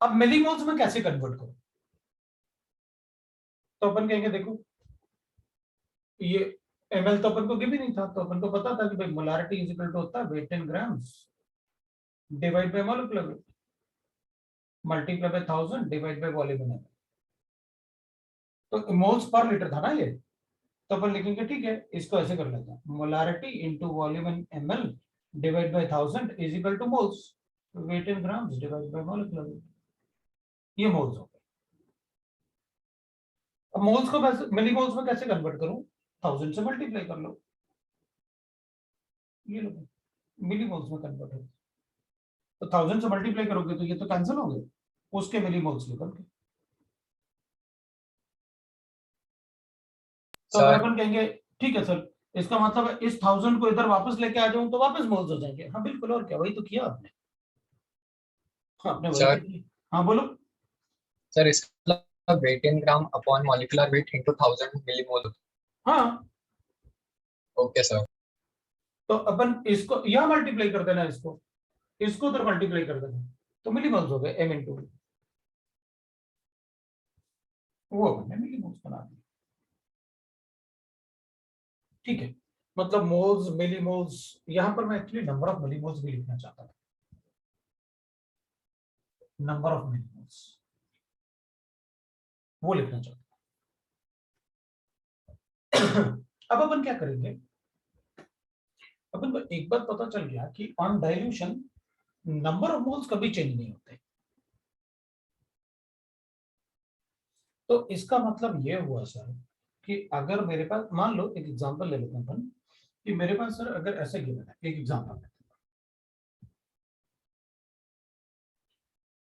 अब मिलीमोल्स में कैसे कन्वर्ट करो, तो अपन कहेंगे देखो ये ml तो अपन को गिवन नहीं था, तो अपन को पता था कि भाई मोलारिटी इज इक्वल टू होता है weight in grams divide by molecular weight multiply by 1000 divide by volume in ml, तो मोल्स पर लीटर था ना ये, तो अपन लिखेंगे ठीक है, इसको ऐसे कर लेते हैं, molarity into volume in ml divide by 1000 is equal two moles weight in grams divide by molecular wait, ये मोल्स हो गए। अब मोल्स को मिलीमोल्स में कैसे कन्वर्ट करूं, 1000 से मल्टीप्लाई कर लो, ये लो मिलीमोल्स में कन्वर्ट हो, तो 1000 से मल्टीप्लाई करोगे तो ये तो कैंसिल हो गए, उसके मिलीमोल्स निकल के, तो अगर सर अपन कहेंगे ठीक है सर, इसका मतलब है इस 1000 को इधर वापस लेके आ जाऊं तो वापस मोल्स हो जाएंगे, हाँ बिल्कुल, और क्या, वही तो किया आपने, हाँ आपने वही सर तो किया, हाँ बोलो। सर इसका weight in gram upon molecular weight into 1000 millimole. हाँ ओके सर। तो अपन इसको यहां मल्टीप्लाई कर देना, इसको उधर मल्टीप्लाई कर देना, तो मिलीमोल्स हो गए m इंटू, वो हमने मिलीमोल्स बना दिया, ठीक है। मतलब मोल्स मिलीमोल्स, यहां पर मैं एक्चुअली नंबर ऑफ मिलीमोल्स भी लिखना चाहता था, नंबर ऑफ मिलीमोल्स वो लिखना चाहता था। अब अपन क्या करेंगे, अपन को एक बात पता चल गया कि on dilution number of moles कभी चेंज नहीं होते, तो इसका मतलब ये हुआ सर कि अगर मेरे पास, मान लो एक एग्जांपल ले लेते हैं अपन, कि मेरे पास सर अगर ऐसे गिवन है, एक एग्जांपल है,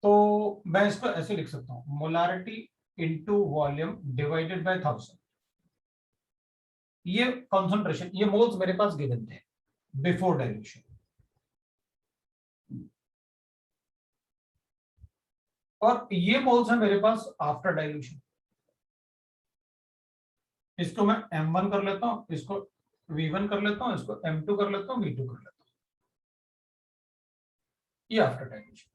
तो मैं इसको ऐसे लिख सकता हूं, molarity into volume divided by 1000, ये कंसंट्रेशन, ये मोल्स मेरे पास गिवन थे बिफोर डाइल्यूशन, और ये मोल्स है मेरे पास आफ्टर डाइल्यूशन, इसको मैं m1 कर लेता हूं, इसको v1 कर लेता हूं, इसको m2 कर लेता हूं, v2 कर लेता हूं, ये आफ्टर डाइल्यूशन।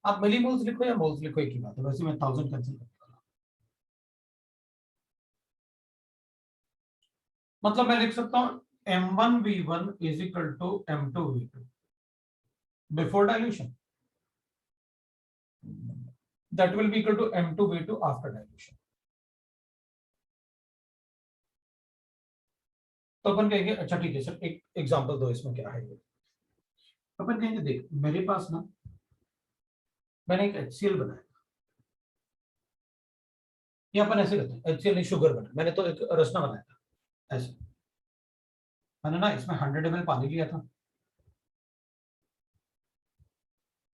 आप मिलीमोल्स लिखो या मोल्स लिखो, एक ही बात है, वैसे मैं 1000 कैंसिल कर दूंगा, मतलब मैं लिख सकता हूं m1 v1 is equal to m2 v2 before dilution, that will be equal to m2 v2 after dilution। तो अपन कहेंगे अच्छा ठीक है सर, एक एग्जांपल दो, इसमें क्या है ये, अपन कहेंगे देख मेरे पास ना, मैंने एक HCl बनाया, ये अपन ऐसे करते हैं, HCl नहीं शुगर बना, मैंने तो एक रसना बनाया था ऐसे, मैंने ना इसमें 100 ml पानी लिया था,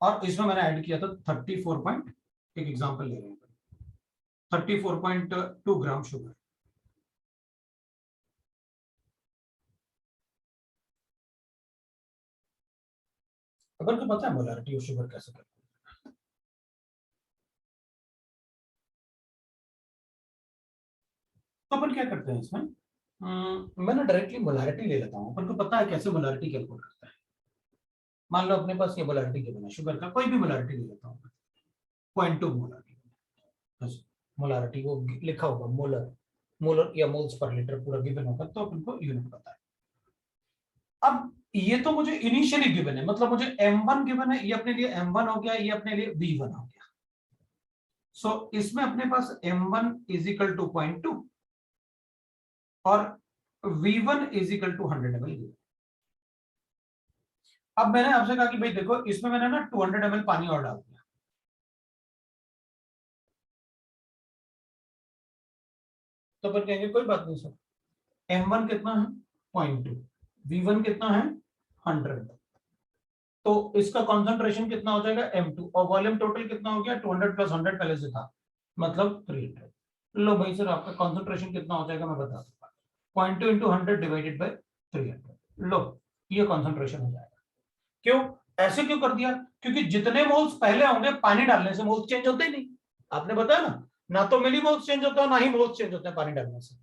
और इसमें मैंने ऐड किया था 34 एक एग्जांपल ले रहे हैं 34.2 ग्राम शुगर, अपन को पता है मोलारिटी ऑफ शुगर कैसे करते हैं, तो अपन क्या करते हैं इसमें, मैं ना डायरेक्टली मोलारिटी ले लेता हूँ, अपन को पता है कैसे मोलारिटी कैलकुलेट करता है। मान लो अपने पास ये मोलारिटी गिवन है, शुगर का कोई भी मोलारिटी ले लेता हूँ, 0.2 मोलारिटी, मोलारिटी वो लिखा होगा मोलर, मोलर या मोल्स पर लीटर पूरा गिवन होगा, तो अपन को यूनिट पता है। अब ये तो मुझे इनिशियली गिवन है, मतलब मुझे m1 गिवन है, ये अपने लिए m1 हो गया, ये अपने लिए v1 हो गया। सो इसमें अपने पास m1 इज इक्वल टू 0.2 और v1 is equal to 100 ml। अब मैंने आपसे कहा कि भाई देखो इसमें मैंने ना 200 ml पानी और डाल दिया, तो फिर कहेंगे कोई बात नहीं सर, m1 कितना है 0.2, v1 कितना है 100, तो इसका कॉन्सेंट्रेशन कितना हो जाएगा m2, और वॉल्यूम टोटल कितना हो गया 200 प्लस 100 पहले से था, मतलब 300। लो भाई सर आपका कॉन्सेंट्रेशन कितना हो जाएगा मैं बता दूंगा, 0.2 इंटू 100 डिवाइडेड बाई 300। लो ये कॉन्सेंट्रेशन हो जाएगा। क्यों ऐसे क्यों कर दिया, क्योंकि जितने मोल्स पहले होंगे पानी डालने से मोल्स चेंज होते ही नहीं, आपने बताया ना तो मिली मोल्स चेंज होता है ना ही मोल्स चेंज होते हैं पानी डालने से।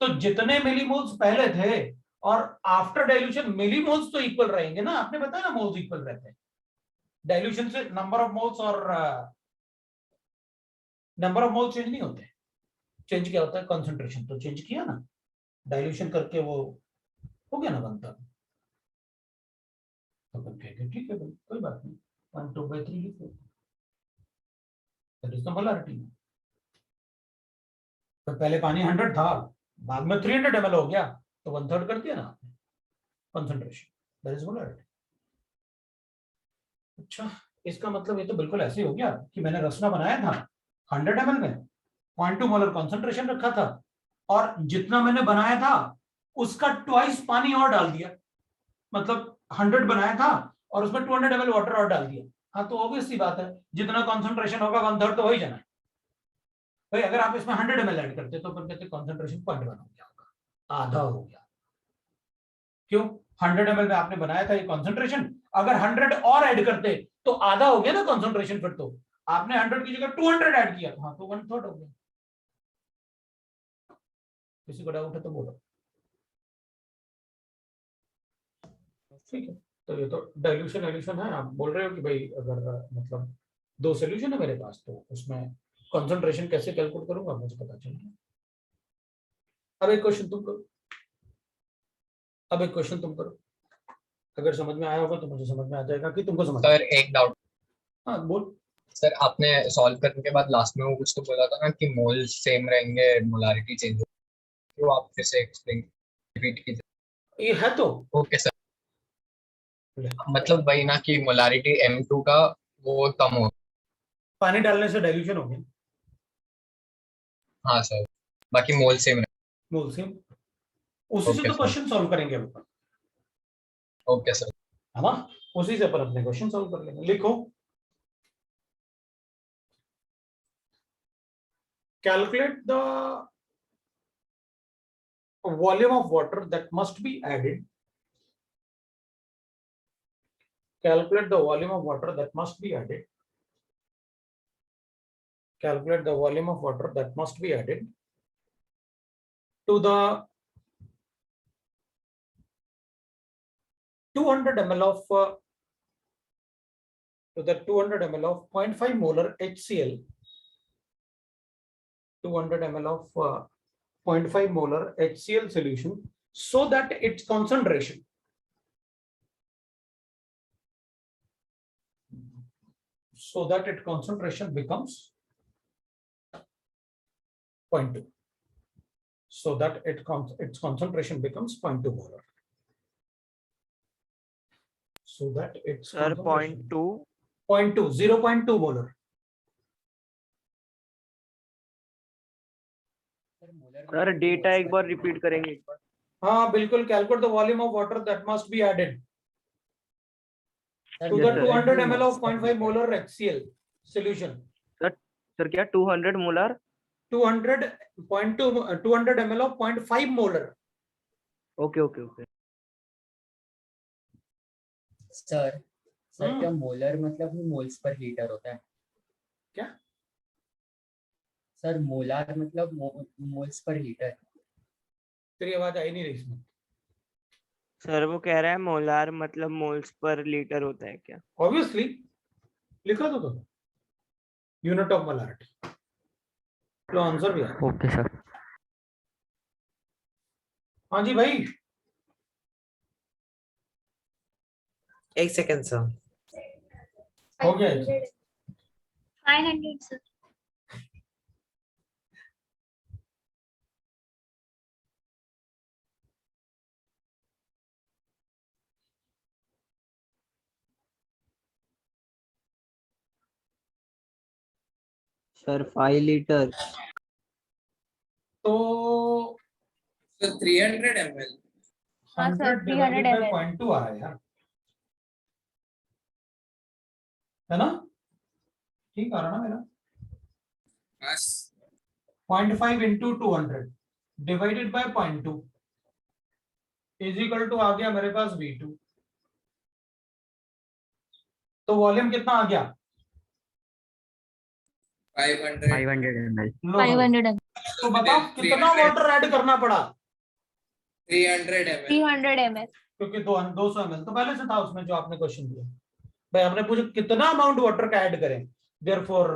तो जितने मिली मोल्स पहले थे और आफ्टर डाइल्यूशन मिली मोल्स तो इक्वल रहेंगे ना, आपने बताया ना मोल्स इक्वल रहते हैं, डाइल्यूशन से नंबर ऑफ मोल्स और नंबर ऑफ मोल्स चेंज नहीं होते, चेंज क्या होता है कंसंट्रेशन, तो चेंज किया ना डाइल्यूशन करके, वो हो गया ना बनता, तो ठीक है भाई कोई बात नहीं, 1/2/3 लिख दो, दैट इज द मोलारिटी। तो पहले पानी 100 था, बाद में 300 ml हो गया, तो 1/3 कर दिया ना आपने कंसंट्रेशन, दैट इज मोलारिटी। अच्छा इसका मतलब ये तो बिल्कुल ऐसे ही हो गया कि मैंने रसना बनाया था 100 ml में, 0.2 मोलर कॉन्सेंट्रेशन रखा था, और जितना मैंने बनाया था उसका ट्वाइस पानी और डाल दिया, मतलब 100 बनाया था और उसमें 200 ml वाटर और डाल दिया। हाँ तो ऑब्वियस सी बात है जितना कॉन्सेंट्रेशन होगा 1/3 तो हो ही जाना है भाई। अगर आप इसमें 100 ml ऐड करते तो फिर कहते कॉन्सेंट्रेशन 0.1 हो गया होगा, आधा हो गया। क्यों 100 ml में आपने बनाया था ये कॉन्सेंट्रेशन, अगर 100 और ऐड करते तो आधा हो गया ना कॉन्सेंट्रेशन, फिर तो आपने 100 की जगह 200 ऐड किया, हाँ तो 1/3 हो गया। किसी को डाउट है तो बोलो। ठीक है तो ये तो डाइल्यूशन एल्यूशन है, आप बोल रहे हो कि भाई अगर मतलब दो सोल्यूशन है मेरे पास तो उसमें कंसंट्रेशन कैसे कैलकुलेट करूंगा मुझे पता चल गया। अब एक क्वेश्चन तुम करो, अब एक क्वेश्चन तुम करो, अगर समझ में आया होगा तो मुझे समझ में आ जाएगा कि तुमको समझ। सर एक डाउट, हाँ बोल। सर आपने सॉल्व करने के बाद लास्ट में वो कुछ तो बोला था ना कि मोल्स सेम रहेंगे मोलारिटी चेंज होगी, तो आप फिर से एक्सप्लेन रिपीट कीजिए। ये है तो ओके सर, मतलब वही ना कि मोलारिटी M2 का वो कम हो। पानी डालने से डाइल्यूशन हो गया, हाँ सर, बाकी मोल सेम रहे। मोल सेम, उसी से Okay, तो sir. क्वेश्चन सॉल्व करेंगे अपन, ओके सर। है ना, उसी से अपन अपने क्वेश्चन सॉल्व कर लेंगे। लिखो calculate the volume of water that must be added, calculate the volume of water that must be added, calculate the volume of water that must be added to the 200 ml of to the 200 ml of 0.5 molar HCl, 200 ml of 0.5 molar HCl solution, so that its concentration becomes 0.2, so that its concentration becomes 0.2 molar, so that its sir concentration- 0.2 0.2 molar। Sir data एक बार repeat करेंगे एक बार। हाँ बिल्कुल, calculate the volume of water that must be added to the Yes, sir. 200 ml of 0.5 molar HCl solution, sir क्या 200 molar 200 ml of 0.5 molar। Okay okay okay sir क्या molar मतलब मोल्स पर लीटर होता है क्या sir molar मतलब moles per litre. तेरी आवाज आई नहीं रही इसमें। सर वो कह रहा है मोलार मतलब मोल्स पर लीटर होता है क्या? ऑब्वियसली लिखा तो unit of molarity. Low answer भी है। Okay sir. हाँ जी भाई। एक सेकंड सर। हो गया है। 500 सर। Sir 5 litre. तो तो 300 ml। हाँ सर, 100 300 डिवाइडेड बाय ml। 0.2 आ रहा है यार, है ना? ठीक आ रहा ना मेरा? बस 0.5 into 200 divided by 0.2 is equal to आ गया मेरे पास V2। तो वॉल्यूम कितना आ गया? 500 500 ml। लो भाई। 500 ml। तो बताओ कितना 300 वाटर ऐड करना पड़ा? 300 ml। 300 ml। क्योंकि 200 ml तो पहले से था उसमें जो आपने क्वेश्चन दिया। भाई आपने पूछा कितना अमाउंट वाटर का ऐड करें, therefore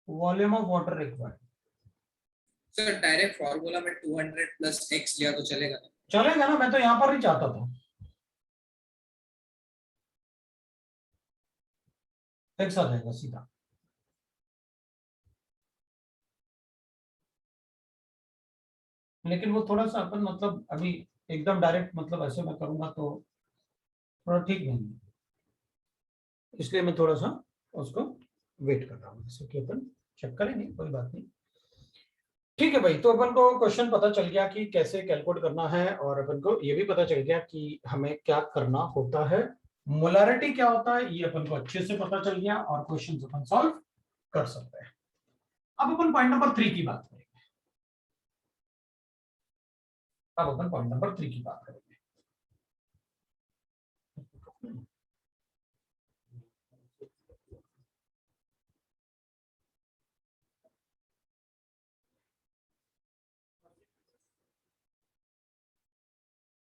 volume of water required. Sir direct formula में 200 प्लस x लिया तो चलेगा ना? चलेगा ना, मैं तो यहां पर ही चाहता था। x आ जाएगा सीधा। लेकिन वो थोड़ा सा अपन मतलब अभी एकदम डायरेक्ट मतलब ऐसे मैं करूंगा तो थोड़ा ठीक नहीं है, इसलिए मैं थोड़ा सा उसको वेट कर रहा हूँ, जैसे कि अपन चेक करेंगे, कोई बात नहीं। ठीक है भाई, तो अपन को क्वेश्चन पता चल गया कि कैसे कैलकुलेट करना है, और अपन को ये भी पता चल गया कि हमें क्या करना होता है, मोलारिटी क्या होता है ये अपन को अच्छे से पता चल गया, और क्वेश्चन अपन सॉल्व कर सकते हैं। अब अपन पॉइंट नंबर 3 की बात करेंगे। अब अपन पॉइंट नंबर 3 की बात करेंगे।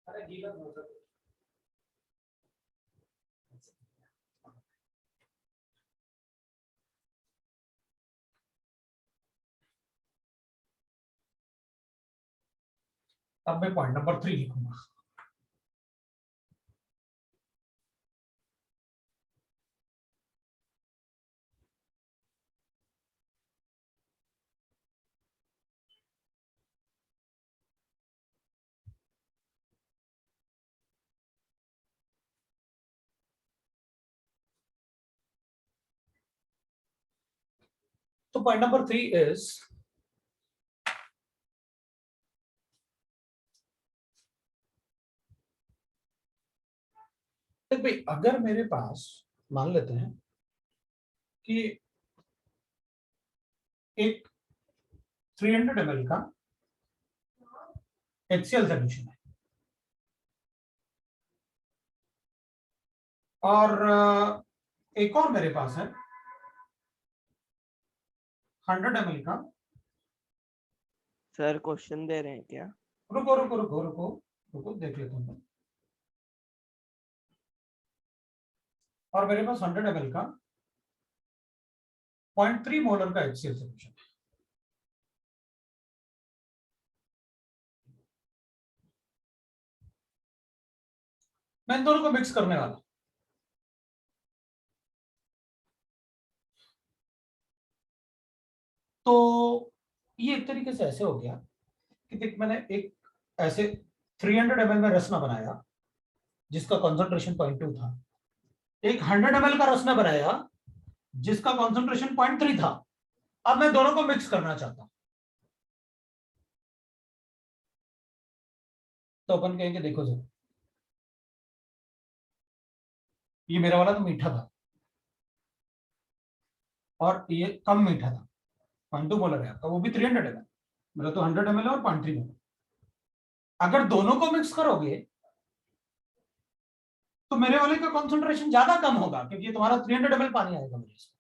अरे गीला हो सकता है। अब मैं पॉइंट नंबर 3 लिखूंगा। तो पॉइंट नंबर 3 इज देख भाई, अगर मेरे पास मान लेते हैं कि एक 300 ml का HCl सोल्यूशन है, और एक और मेरे पास है 100 ml का। सर क्वेश्चन दे रहे हैं क्या? रुको रुको रुको रुको रुको, देख लेता हूँ। और मेरे पास 100 ml का 0.3 मोलर का HCl सोल्यूशन है। मैं इन दोनों को मिक्स करने वाला हूं। तो ये एक तरीके से ऐसे हो गया कि देख, मैंने एक ऐसे 300 ml में रसना बनाया जिसका कॉन्सेंट्रेशन 0.2 था, एक 100 ml का रसना बनाया जिसका कॉन्सेंट्रेशन 0.3 था। अब मैं दोनों को मिक्स करना चाहता हूं, तो अपन कहेंगे देखो सर, ये मेरा वाला तो मीठा था और ये कम मीठा था, 0.2 मोलर है आपका, वो भी 300 ml, मेरा तो 100 ml और 0.3 मोलर। अगर दोनों को मिक्स करोगे तो मेरे वाले का कॉन्सेंट्रेशन ज्यादा कम होगा, क्योंकि तुम्हारा 300 ml पानी आएगा मेरे इसमें।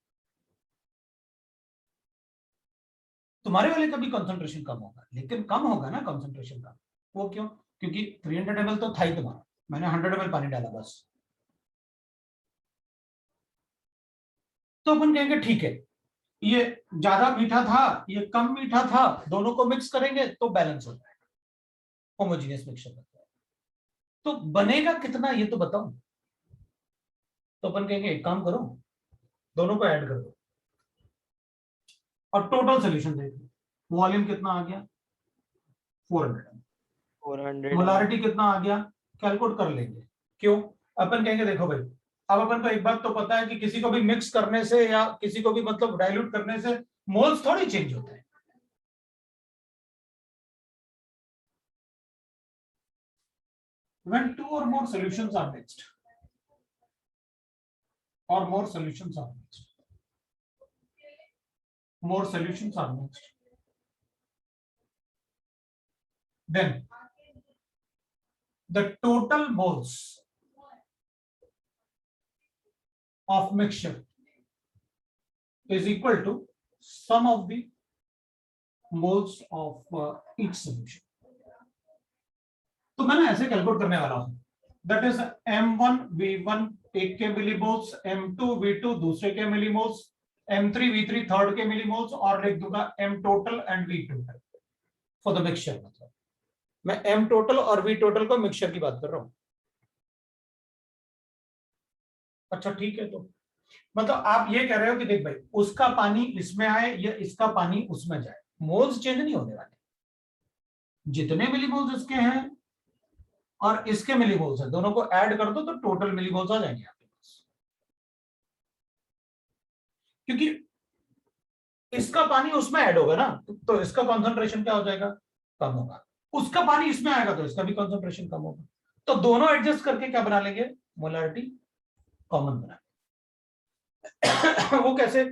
तुम्हारे वाले का भी कंसंट्रेशन कम होगा, लेकिन कम होगा ना कंसंट्रेशन का। वो क्यों? क्योंकि 300 ml तो था ही तुम्हारा, मैंने 100 ml पानी डाला बस। तो अपन कहेंगे ठीक है, ये ज्यादा मीठा था, ये कम मीठा था, दोनों को मिक्स करेंगे तो बैलेंस हो जाएगा, होमोजेनियस मिक्सचर बनता है। तो बनेगा कितना ये तो बताओ। तो अपन कहेंगे एक काम करो, दोनों को ऐड कर दो और टोटल सोल्यूशन देख लो। वॉल्यूम कितना आ गया? 400। 400 मोलारिटी कितना आ गया? कैलकुलेट कर लेंगे। क्यों? अपन कहेंगे देखो भाई, अब अपन को एक बात तो पता है कि किसी को भी मिक्स करने से या किसी को भी मतलब डाइल्यूट करने से मोल्स थोड़ी चेंज होते हैं। When two or more solutions are mixed, or more solutions are mixed, then the total moles of mixture is equal to sum of the moles of each solution. तो मैंने ऐसे calculate करने वाला हूं, that is m1 v1 एक के millimoles, m2 v2 दूसरे के मिलीमोल्स, m3 v3 थर्ड के मिलीमोल्स, और लिख दूंगा m total and v total for the mixture. मतलब मैं m टोटल और v टोटल को मिक्सचर की बात कर रहा हूं। अच्छा ठीक है, तो मतलब आप ये कह रहे हो कि देख भाई, उसका पानी इसमें आए या इसका पानी उसमें जाए, मोल्स चेंज नहीं होने वाले। जितने मिलीमोल्स इसके हैं और इसके मिलीमोल्स हैं, दोनों को ऐड कर दो तो टोटल मिलीमोल्स आ जाएंगे आपके पास। क्योंकि इसका पानी उसमें ऐड होगा ना, तो इसका कंसंट्रेशन क्या हो जाएगा? कम होगा। उसका पानी इसमें आएगा तो इसका भी कंसंट्रेशन कम होगा। तो दोनों एडजस्ट करके क्या बना लेंगे? मोलारिटी कॉमन बना। वो कैसे?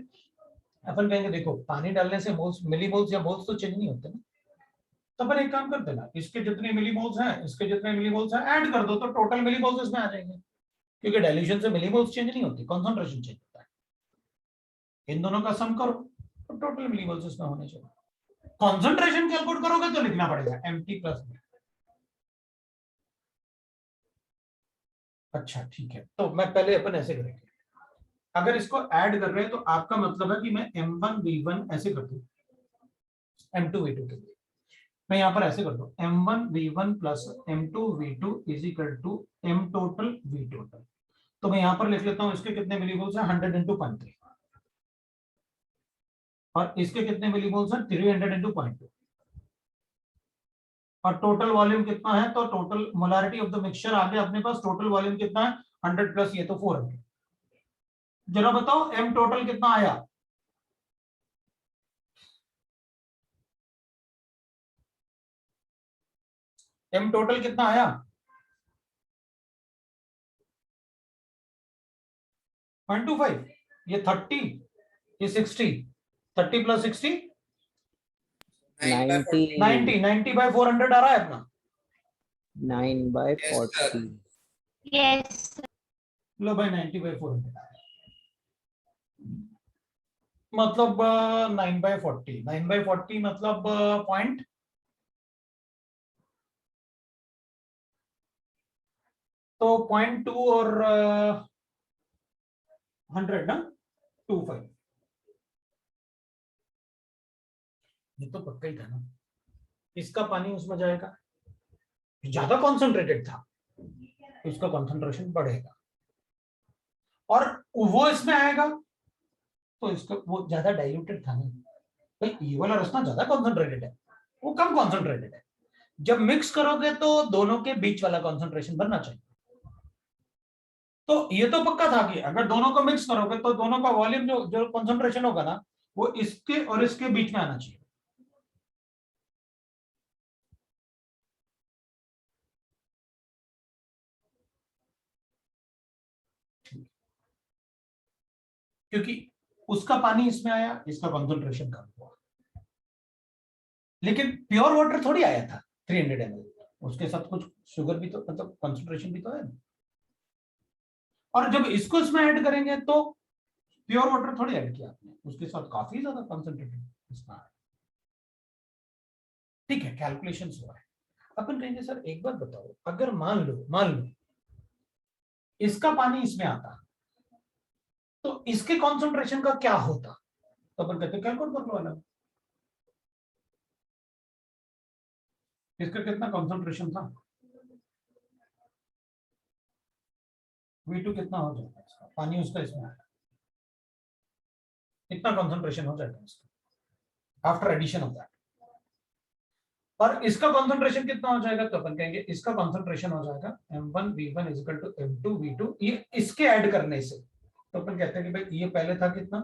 अपन कहेंगे देखो, पानी डालने से मोल्स, मिलीमोल्स या मोल्स तो चेंज नहीं होते ना। तो अपन एक काम करते ना, इसके जितने मिलीमोल्स हैं, इसके जितने मिलीमोल्स हैं, ऐड कर दो तो टोटल मिलीमोल्स इसमें आ जाएंगे। क्योंकि डाइल्यूशन से मिलीमोल्स चेंज नहीं होती, कंसंट्रेशन चेंज होता है। इन दोनों का सम करो तो टोटल मिलीमोल्स इसमें होने चाहिए। कंसंट्रेशन कैलकुलेट करोगे तो लिखना पड़ेगा mt प्लस। अच्छा ठीक है, तो मैं पहले अपन ऐसे करेंगे, अगर इसको ऐड कर रहे हैं तो आपका मतलब है कि मैं m1 v1 ऐसे कर दूं, m2 v2 के लिए मैं यहां पर ऐसे कर दूं, m1 v1 plus m2 v2 is equal to m total v total. तो मैं यहां पर लिख लेता हूं, इसके कितने मिलीमोल्स हैं? 100 इंटू 0.3, और इसके कितने मिलीमोल्स हैं? 300 इंटू 0.2, और टोटल वॉल्यूम कितना है? तो total molarity of the mixture आ गया अपने पास। टोटल वॉल्यूम कितना है? 100 प्लस ये तो 400। जरा बताओ m टोटल कितना आया? m टोटल कितना आया? 0.25। ये 30, ये 60, 30 प्लस 60 90, 90 बाय 400 आ रहा है अपना। 9/40। यस लो भाई 90 बाय 400 मतलब 9/40, 9/40 मतलब पॉइंट, तो 0.2 और 100 ना 25। ये तो पक्का ही था ना, इसका पानी उसमें जाएगा, ज्यादा कॉन्सेंट्रेटेड था, इसका कॉन्सेंट्रेशन बढ़ेगा, और वो इसमें आएगा तो इसका वो ज्यादा डाइल्यूटेड था ना भाई। ये वाला रास्ता ज्यादा कॉन्सेंट्रेटेड है, वो कम कॉन्सेंट्रेटेड है। जब मिक्स करोगे तो दोनों के बीच वाला कॉन्सेंट्रेशन बनना चाहिए। तो ये तो पक्का था कि अगर दोनों को मिक्स करोगे तो दोनों का वॉल्यूम जो कॉन्सेंट्रेशन होगा ना, वो इसके और इसके बीच में आना चाहिए। क्योंकि उसका पानी इसमें आया, इसका कॉन्सेंट्रेशन कम हुआ, लेकिन प्योर वाटर थोड़ी आया था 300 ml, उसके साथ कुछ शुगर भी तो, मतलब कॉन्सेंट्रेशन भी तो है। और जब इसको इसमें ऐड करेंगे तो प्योर वाटर थोड़ी ऐड किया आपने, उसके साथ काफी ज्यादा कॉन्सेंट्रेटेड इसमें आया। ठीक है, कैलकुलेशन हुआ है। अपन कहेंगे सर एक बात बताओ, अगर मान लो इसका पानी इसमें आता तो इसके कॉन्सेंट्रेशन का क्या होता, तो अपन कहते कैलकुलेट कर लो अलग, इसका कितना कॉन्सेंट्रेशन था, V2 कितना हो जाएगा इसका, पानी उसका इसमें आया, कितना कॉन्सेंट्रेशन हो जाएगा इसका आफ्टर एडिशन ऑफ दैट, और इसका कॉन्सेंट्रेशन कितना हो जाएगा, तो अपन कहेंगे इसका कॉन्सेंट्रेशन हो जाएगा M1 V1 is equal to M2 V2, ये इसके ऐड करने से, तो अपन कहते हैं कि भाई ये पहले था कितना,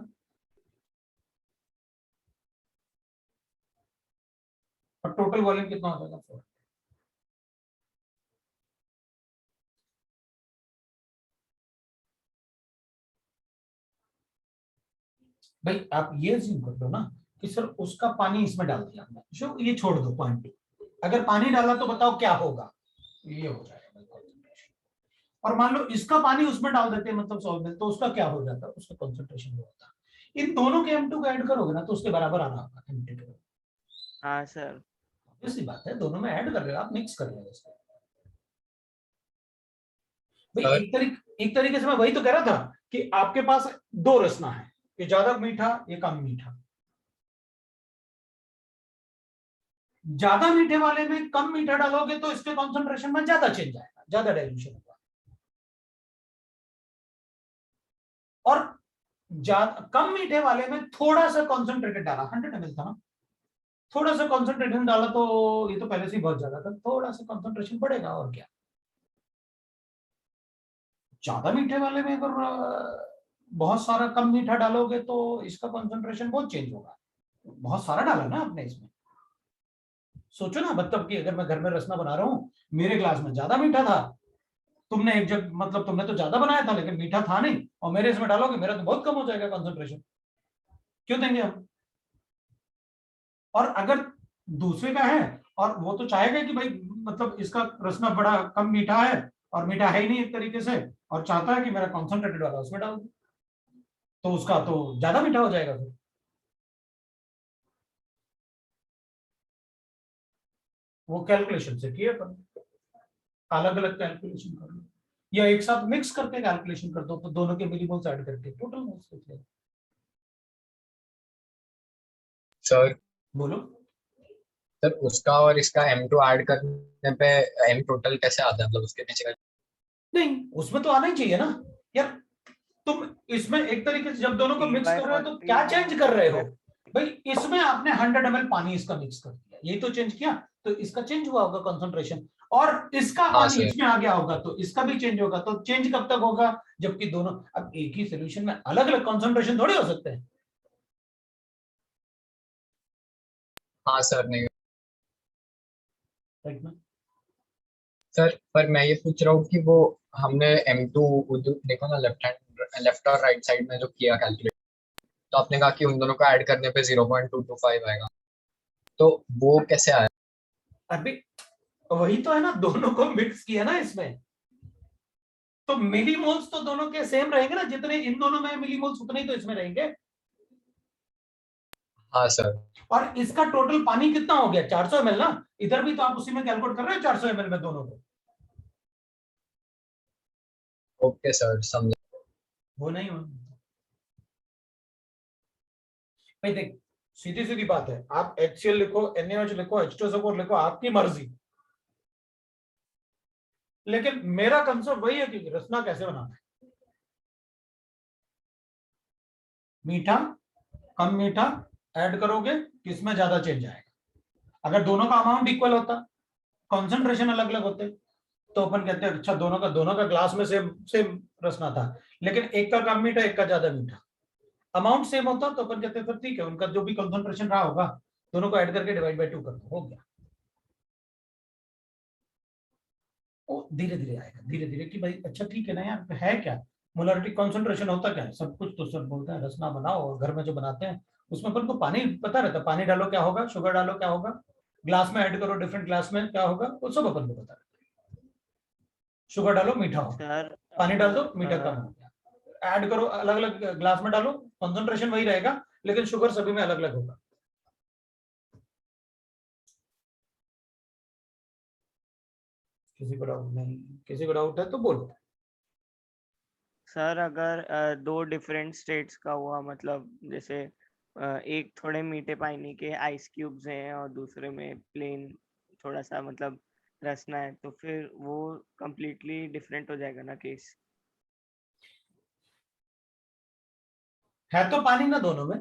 और टोटल वॉल्यूम कितना हो जाएगा 4। भाई आप ये assume कर लो ना कि सर उसका पानी इसमें डाल दिया हमने, जो ये छोड़ दो पॉइंट, अगर पानी डाला तो बताओ क्या होगा, ये हो जाएगा भाई concentration। और मान लो इसका पानी उसमें डाल देते हैं मतलब सॉल्वेंट, तो उसका क्या हो जाता है, उसका कंसंट्रेशन वो होता है। इन दोनों के M2 को ऐड करोगे ना तो उसके बराबर आ रहा होगा M2 के, हाँ सर। ऐसी बात है, दोनों में ऐड कर रहे हो आप, मिक्स कर रहे हो इसको। भाई एक तरीके से मैं वही तो कह रहा था कि आपके पास दो रसना है, ये ज्यादा मीठा ये कम मीठा, ज्यादा मीठे वाले में कम मीठा डालोगे तो इसके कॉन्सेंट्रेशन में ज्यादा चेंज आएगा, ज्यादा डाइल्यूशन होगा, और कम मीठे वाले में थोड़ा सा कॉन्सेंट्रेटेड डाला, 100 ml था ना, थोड़ा सा कॉन्सेंट्रेशन डाला तो ये तो पहले से ही बहुत ज्यादा था, थोड़ा सा कॉन्सेंट्रेशन बढ़ेगा और क्या। ज्यादा मीठे वाले में अगर बहुत सारा कम मीठा डालोगे तो इसका कॉन्सेंट्रेशन बहुत चेंज होगा, बहुत सारा डाला ना आपने इसमें। सोचो ना, मतलब कि अगर मैं घर में रसना बना रहा हूँ, मेरे ग्लास में ज्यादा मीठा था, तुमने एक जग मतलब तुमने तो ज्यादा बनाया था लेकिन मीठा था नहीं, और मेरे इसमें डालोगे मेरा तो बहुत कम हो जाएगा कॉन्सेंट्रेशन, क्यों देंगे हम। और अगर दूसरे का है और वो तो चाहेगा कि भाई मतलब इसका रसना बड़ा कम मीठा है और मीठा है ही नहीं एक तरीके से, और चाहता है कि मेरा कॉन्सेंट्रेटेड वाला उसमें डाल दो, तो उसका तो ज्यादा मीठा हो जाएगा फिर। वो कैलकुलेशन से किए अपन, अलग अलग कैलकुलेशन कर लो या एक साथ मिक्स करके कैलकुलेशन कर दो, तो दोनों के मिलीमोल्स ऐड करके टोटल मोल्स लिख लो। सर बोलो। सर उसका और इसका M2 ऐड करने पे M टोटल कैसे आता है, मतलब उसके पीछे का? नहीं, उसमें तो आना ही चाहिए ना यार, तुम इसमें एक तरीके से जब दोनों को मिक्स कर रहे हो तो क्या चेंज कर रहे हो भाई, इसमें आपने 100 ml पानी इसका मिक्स कर दिया, यही तो चेंज किया, तो इसका चेंज हुआ होगा कंसंट्रेशन, और इसका पानी इसमें आ गया होगा तो इसका भी चेंज होगा, तो चेंज कब तक होगा जबकि दोनों, अब एक ही सोल्यूशन में अलग अलग कंसंट्रेशन थोड़ी हो सकते हैं। हाँ सर, नहीं राइट ना। सर, पर मैं ये पूछ रहा हूँ कि वो हमने M2 देखो ना, लेफ्ट और राइट साइड में जो किया कैलकुलेट, तो आपने कहा कि उन दोनों को ऐड करने पे 0.225 आएगा, तो वो कैसे आया? अभी वही तो है ना, दोनों को मिक्स किया ना इसमें, तो मिलीमोल्स तो दोनों के सेम रहेंगे ना, जितने इन दोनों में मिलीमोल्स उतने ही तो इसमें रहेंगे। हाँ सर। और इसका टोटल पानी कितना हो गया 400 ml ना, इधर भी तो आप उसी में कैलकुलेट कर रहे हो 400 ml में दोनों को। ओके सर, समझा। वो नहीं हो भाई, देख सीधी सीधी बात है, आप HCl लिखो, NaOH लिखो, H2SO4 लिखो, आपकी मर्जी, लेकिन मेरा कंसेप्ट वही है कि रसना कैसे बनाना है, मीठा कम मीठा ऐड करोगे किसमें ज्यादा चेंज आएगा। अगर दोनों का अमाउंट इक्वल होता, कॉन्सेंट्रेशन अलग अलग होते, तो अपन कहते हैं अच्छा दोनों का ग्लास में सेम सेम रसना था, लेकिन एक का कम मीठा एक का ज्यादा मीठा, अमाउंट सेम होता तो अपन कहते हैं फिर ठीक है, उनका जो भी कॉन्सेंट्रेशन रहा होगा दोनों को ऐड करके डिवाइड बाय 2 कर दो, हो गया। वो धीरे धीरे आएगा, धीरे धीरे कि भाई अच्छा ठीक है ना यार, है क्या मोलारिटी कॉन्सेंट्रेशन होता क्या है, सब कुछ तो सब बोलते हैं रसना बनाओ, और घर में जो बनाते हैं उसमें अपन को पानी पता रहता है, पानी डालो क्या होगा, शुगर डालो क्या होगा, ग्लास में ऐड करो डिफरेंट ग्लास में क्या होगा, वो सब अपन को पता रहता है। शुगर डालो मीठा होगा, सर पानी डाल दो मीठा कम हो गया, ऐड करो अलग अलग ग्लास में डालो, कॉन्सेंट्रेशन वही रहेगा लेकिन शुगर सभी में अलग अलग होगा। किसी को डाउट नहीं? किसी को डाउट है तो बोलो। सर अगर दो डिफरेंट स्टेट्स का हुआ, मतलब जैसे एक थोड़े मीठे पानी के आइस क्यूब्स हैं और दूसरे में प्लेन थोड़ा सा मतलब रसना है, तो फिर वो completely डिफरेंट हो जाएगा ना केस? है तो पानी ना दोनों में।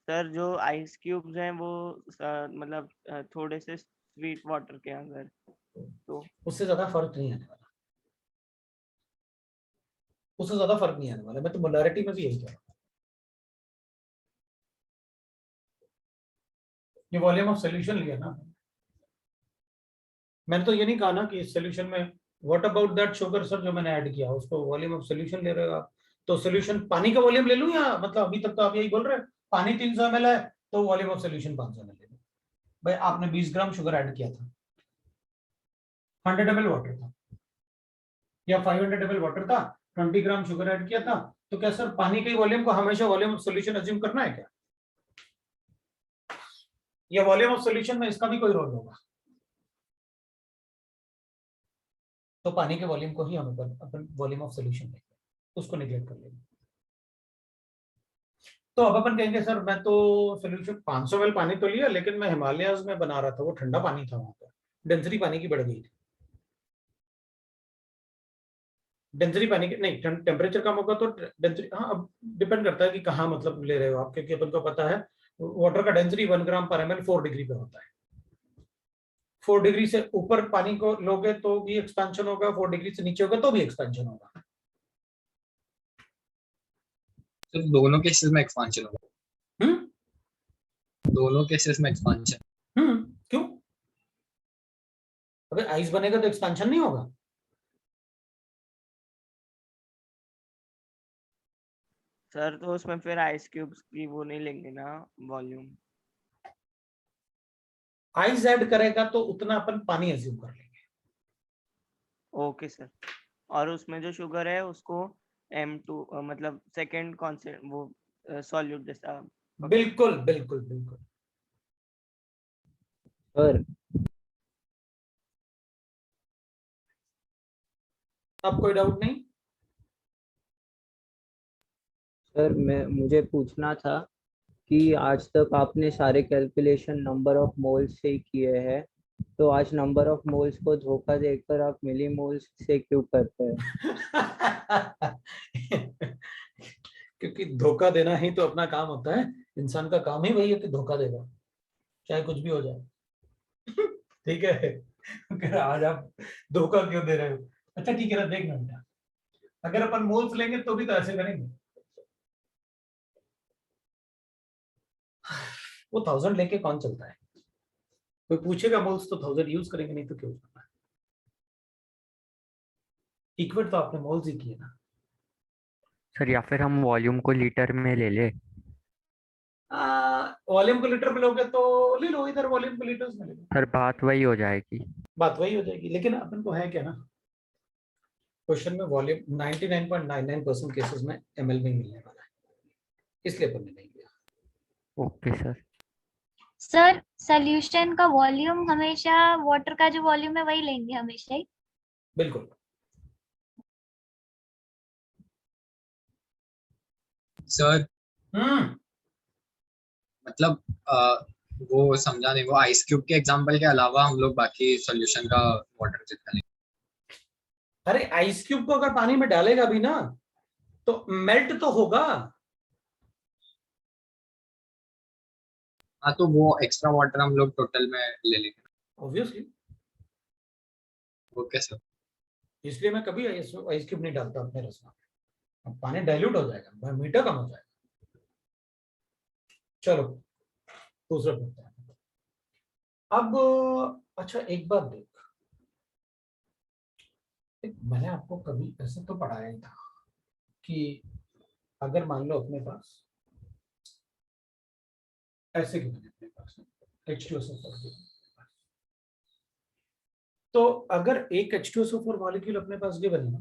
सर जो आइस क्यूब्स हैं वो मतलब थोड़े से स्वीट वाटर के अगर, तो उससे ज्यादा फर्क नहीं आने वाला, उससे ज्यादा फर्क नहीं आने वाला। मैं तो मोलारिटी में भी यही कह रहा हूँ। ये वॉल्यूम ऑफ सोल्यूशन लिया ना, मैंने तो ये नहीं कहा ना कि इस सोल्यूशन में what about that sugar sir जो मैंने ऐड किया उसको वॉल्यूम ऑफ सोल्यूशन ले रहे हो आप। तो सोल्यूशन पानी का वॉल्यूम ले लूं, या मतलब अभी तक तो आप यही बोल रहे हैं पानी 300 ml है तो वॉल्यूम ऑफ सोल्यूशन 500 ml ले लूं। भाई आपने 20 ग्राम शुगर ऐड किया था, 100 ml वाटर था या 500 ml वाटर था, 20 ग्राम शुगर ऐड किया था, तो क्या सर पानी के वॉल्यूम को हमेशा वॉल्यूम ऑफ सोल्यूशन अज्यूम करना है क्या? या वॉल्यूम ऑफ सोल्यूशन में इसका भी कोई रोल होगा? तो पानी के वॉल्यूम को ही हम अपन वॉल्यूम ऑफ सोल्यूशन लेंगे, उसको निगलेक्ट कर लेंगे। तो अब अपन कहेंगे सर मैं तो सोल्यूशन 500 ml पानी तो लिया, लेकिन मैं हिमालयाज में बना रहा था, वो ठंडा पानी था, वहां पर डेंसिटी पानी की बढ़ गई थी। डेंसिटी पानी की नहीं, टेम्परेचर कम होगा तो डेंसिटी, हाँ अब डिपेंड करता है कि कहाँ मतलब ले रहे हो आप, क्योंकि अपन को पता है वाटर का डेंसिटी 1 ग्राम पर ml 4 डिग्री पे होता है। 4 डिग्री से ऊपर पानी को लोगे तो भी एक्सपेंशन होगा, 4 डिग्री से नीचे होगा तो भी एक्सपेंशन होगा। तो दोनों केसेस में एक्सपांशन होगा। हम्म दोनों केसेस में एक्सपांशन। क्यों? अगर आइस बनेगा तो एक्सपेंशन नहीं होगा? सर तो उसमें फिर आइस क्यूब्स की वो नहीं लेंगे ना वॉल्यूम? आइस ऐड करेगा तो उतना अपन पानी अज्यूम कर लेंगे। Okay sir. और उसमें जो शुगर है उसको M2 मतलब सेकंड कॉन्सेंट वो सॉल्यूट जैसा। बिल्कुल बिल्कुल बिल्कुल। सर अब कोई डाउट नहीं? सर मैं मुझे पूछना था कि आज तक आपने सारे कैलकुलेशन नंबर ऑफ मोल्स से ही किए हैं, तो आज नंबर ऑफ मोल्स को धोखा देकर आप मिली मोल्स से क्यों करते हैं? क्योंकि धोखा देना ही तो अपना काम होता है, इंसान का काम ही वही है कि धोखा देगा, चाहे कुछ भी हो जाए। ठीक है, अगर आज आप धोखा क्यों दे रहे हो? अच्छा ठीक है ना, देखना बेटा, अगर अपन मोल्स लेंगे तो भी तो ऐसे करेंगे। वो 1000 लेके कौन चलता है? कोई पूछेगा मोल्स तो 1000 यूज करेंगे, नहीं तो क्यों करना है? इक्वेट तो आपने मोल्स ही किए ना। सर या फिर हम वॉल्यूम को लीटर में ले ले। वॉल्यूम को लीटर में लोगे तो ले लो, इधर वॉल्यूम को लीटर्स में ले लो, सर बात वही हो जाएगी। बात वही हो जाएगी। लेकिन अपन को है क्या ना, क्वेश्चन में वॉल्यूम 99.99% केसेस में ml में ही मिलने वाला है, इसलिए अपन ने नहीं लिया। Okay sir. सर सोल्यूशन का वॉल्यूम हमेशा वाटर का जो वॉल्यूम है वही लेंगे हमेशा ही? बिल्कुल। सर मतलब वो समझा नहीं, वो आइस क्यूब के एग्जांपल के अलावा हम लोग बाकी सॉल्यूशन का वाटर जितना लेंगे। अरे आइस क्यूब को अगर पानी में डालेगा भी ना तो मेल्ट तो होगा। हाँ तो वो एक्स्ट्रा वाटर हम लोग टोटल में ले लेंगे। Obviously, okay sir. इसलिए मैं कभी आइस क्यूब नहीं डालता अपने रस में, अब पानी डाइल्यूट हो जाएगा, मीठा कम हो जाएगा। चलो दूसरा पढ़ते हैं। अब अच्छा एक बात देख, मैंने आपको कभी ऐसे तो पढ़ाया ही था कि अगर मान लो अपने पास ऐसे की मैंने अपने पास H2SO4, तो अगर एक H2SO4 मॉलिक्यूल अपने पास गिवन है ना,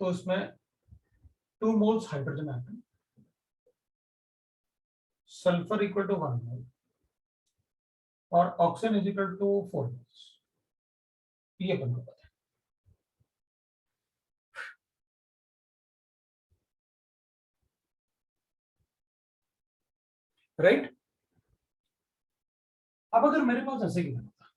तो उसमें 2 moles hydrogen atom, sulphur equal to 1 mole, और oxygen is equal to 4 moles, ये अपन को पता है। राइट, अब अगर मेरे पास ऐसे गिवन होता,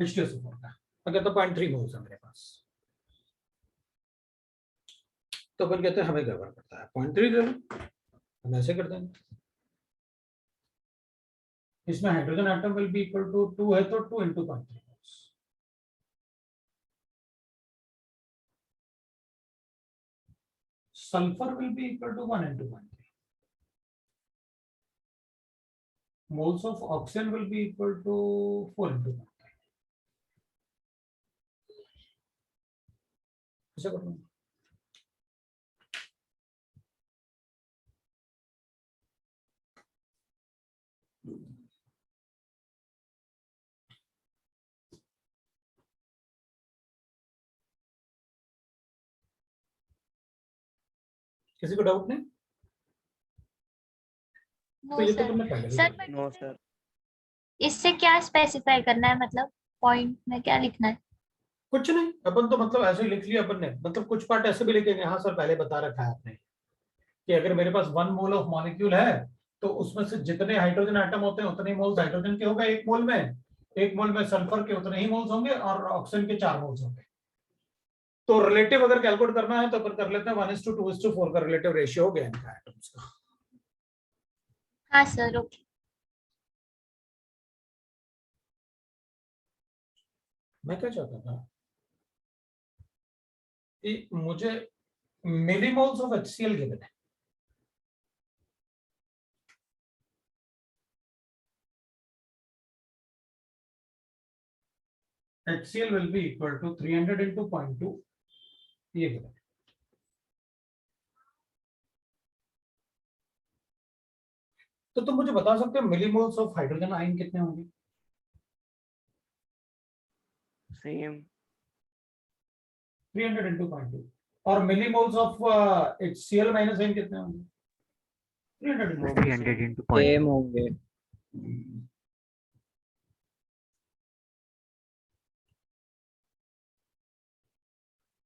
H2SO4 का अगर तो 0.3 मोल्स है मेरे पास, तो अपन कहते हैं हमें गड़बड़ पड़ता है, 0.3 ले लो, हम ऐसे कर देंगे। इसमें hydrogen atom will be equal to 2 है तो 2 into 0.3 moles, sulphur will be equal to 1 into 0.3, moles of oxygen will be equal to 4 into 0.3, ऐसे कर लूंगा। किसी को डाउट नहीं? तो नो ये तो सर। तुमने पहले भी सर बोला। No sir. इससे क्या स्पेसिफाई करना है, मतलब पॉइंट में क्या लिखना है? कुछ नहीं, अपन तो मतलब ऐसे ही लिख लिया अपन ने, मतलब कुछ पार्ट ऐसे भी लिखेंगे। हाँ सर, पहले बता रखा है आपने कि अगर मेरे पास 1 मोल ऑफ मॉलिक्यूल है तो उसमें से जितने हाइड्रोजन एटम होते हैं उतने ही मोल्स हाइड्रोजन के होंगे एक मोल में, एक मोल में सल्फर के उतने ही मोल्स होंगे और ऑक्सीजन के 4 मोल्स होंगे। तो रिलेटिव अगर कैलकुलेट करना है तो अपन कर लेते हैं 1:2:4 का रिलेटिव रेशियो हो गया इनका एटम्स का। हाँ सर, ओके। मैं क्या चाहता था कि मुझे मिलीमोल्स ऑफ HCl गिवन है, HCl will be equal to 300 into 0.2, ये गिवन है। तो तुम मुझे बता सकते हो मिलीमोल्स ऑफ हाइड्रोजन आयन कितने होंगे? सेम 300 into 0.2, और millimoles of HCl minus ion कितने होंगे? 300 into 300 into सेम होंगे।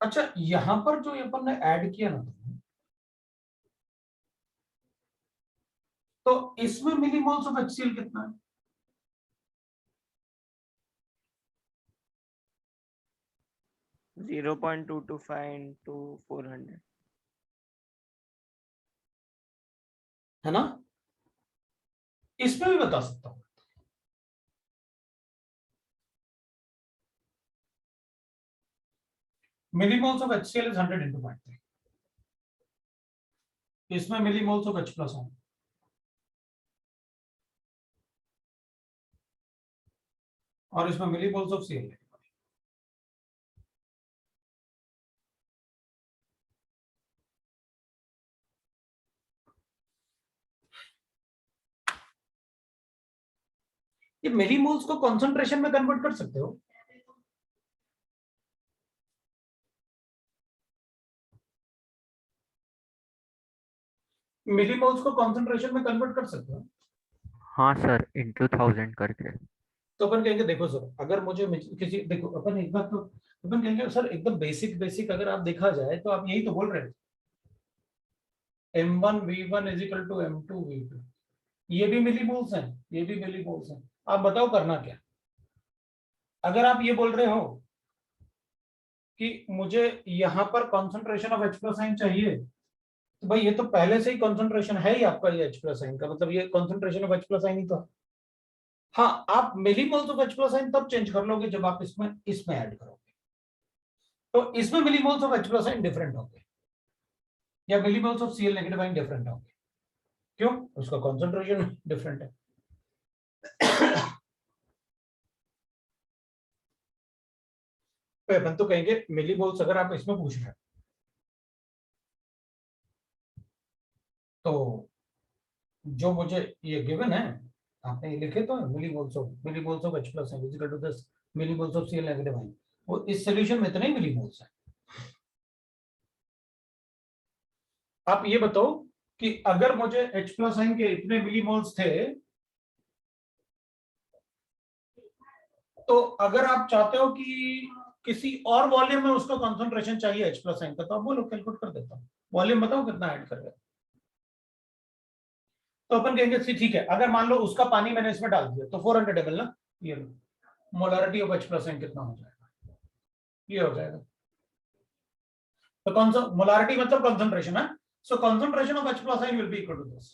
अच्छा, यहां पर जो अपन ने ऐड किया ना तुमने, तो इसमें मिलीमोल्स ऑफ HCl कितना है? जीरो 0.225 into 400 है ना? इसमें भी बता सकता हूं। Millimoles of HCl is 100 into 0.3, इसमें मिलीमोल्स ऑफ H प्लस होंगे, और इसमें मिलीमोल्स ऑफ Cl है। ये मिलीमोल्स को कॉन्सेंट्रेशन में कन्वर्ट कर सकते हो? मिलीमोल्स को कॉन्सेंट्रेशन में कन्वर्ट कर सकते हो? हाँ सर, into 1000 करके। तो अपन कहेंगे देखो सर, अगर मुझे किसी, देखो अपन एक बात तो अपन कहेंगे सर, एकदम बेसिक अगर आप देखा जाए तो आप यही तो बोल रहे थे, M1V1 is equal to M2V2, ये भी मिलीमोल्स हैं, ये भी मिलीमोल्स हैं। आप बताओ करना क्या? अगर आप ये बोल रहे हो कि मुझे यहां पर concentration of H plus ion चाहिए, तो भाई ये तो पहले से ही कॉन्सेंट्रेशन है ही आपका, ये H प्लस आयन का मतलब ये concentration of H plus ion ही तो है। हाँ, आप millimoles of H plus ion तब चेंज कर लोगे जब आप इसमें ऐड करोगे, तो इसमें millimoles of H plus ion different होंगे, या millimoles of Cl negative ion different होंगे। क्यों? उसका कॉन्सेंट्रेशन डिफरेंट है। तो अपन तो कहेंगे मिलीमोल्स अगर आप इसमें पूछ रहे हैं तो जो मुझे ये गिवन है, आपने ये लिखे तो मिलीमोल्स ऑफ H प्लस है equal to 10 millimoles of Cl negative ion, वो इस सॉल्यूशन में इतने ही मिलीमोल्स है। आप ये बताओ कि अगर मुझे H प्लस आइन के इतने मिलीमोल्स थे, तो अगर आप चाहते हो कि किसी और वॉल्यूम में उसका कॉन्सेंट्रेशन चाहिए H प्लस आइन का, तो आप बोलो, कैलकुलेट कर देता हूँ, वॉल्यूम बताओ कितना ऐड करेगा। तो अपन कहेंगे ठीक है, अगर मान लो उसका पानी मैंने इसमें डाल दिया तो 400 ml ना, ये मोलारिटी ऑफ H प्लस आइन कितना हो जाएगा, ये हो जाएगा। तो कौन सा मोलारिटी मतलब कॉन्सेंट्रेशन है, so concentration of H plus ion will be equal to this.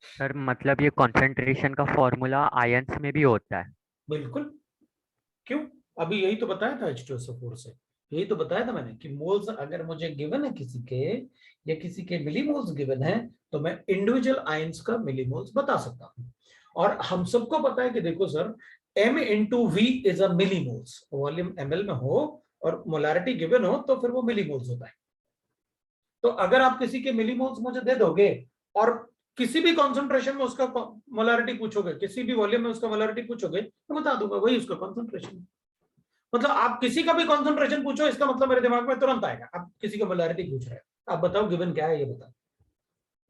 Sir मतलब ये कंसंट्रेशन का फॉर्मूला आयंस में भी होता है? बिल्कुल, क्यों, अभी यही तो बताया था H2SO4 से, यही तो बताया था मैंने कि मोल्स अगर मुझे गिवन है किसी के, या किसी के मिलीमोल्स गिवन है, तो मैं इंडिविजुअल आयंस का मिलीमोल्स बता सकता हूं। और हम सबको पता है कि देखो sir, m into V is a millimoles, volume ml में हो और मोलारिटी गिवन हो तो फिर वो मिलीमोल्स होता है। तो अगर आप किसी के मिलीमोल्स मुझे दे दोगे और किसी भी कॉन्सेंट्रेशन में उसका मोलारिटी पूछोगे, किसी भी वॉल्यूम में उसका मोलारिटी पूछोगे, तो बता दूंगा वही उसका कॉन्सेंट्रेशन। मतलब आप किसी का भी कॉन्सेंट्रेशन पूछो, इसका मतलब मेरे दिमाग में तुरंत आएगा, आप किसी का मोलारिटी पूछ रहे हो, आप बताओ गिवन क्या है ये बताओ,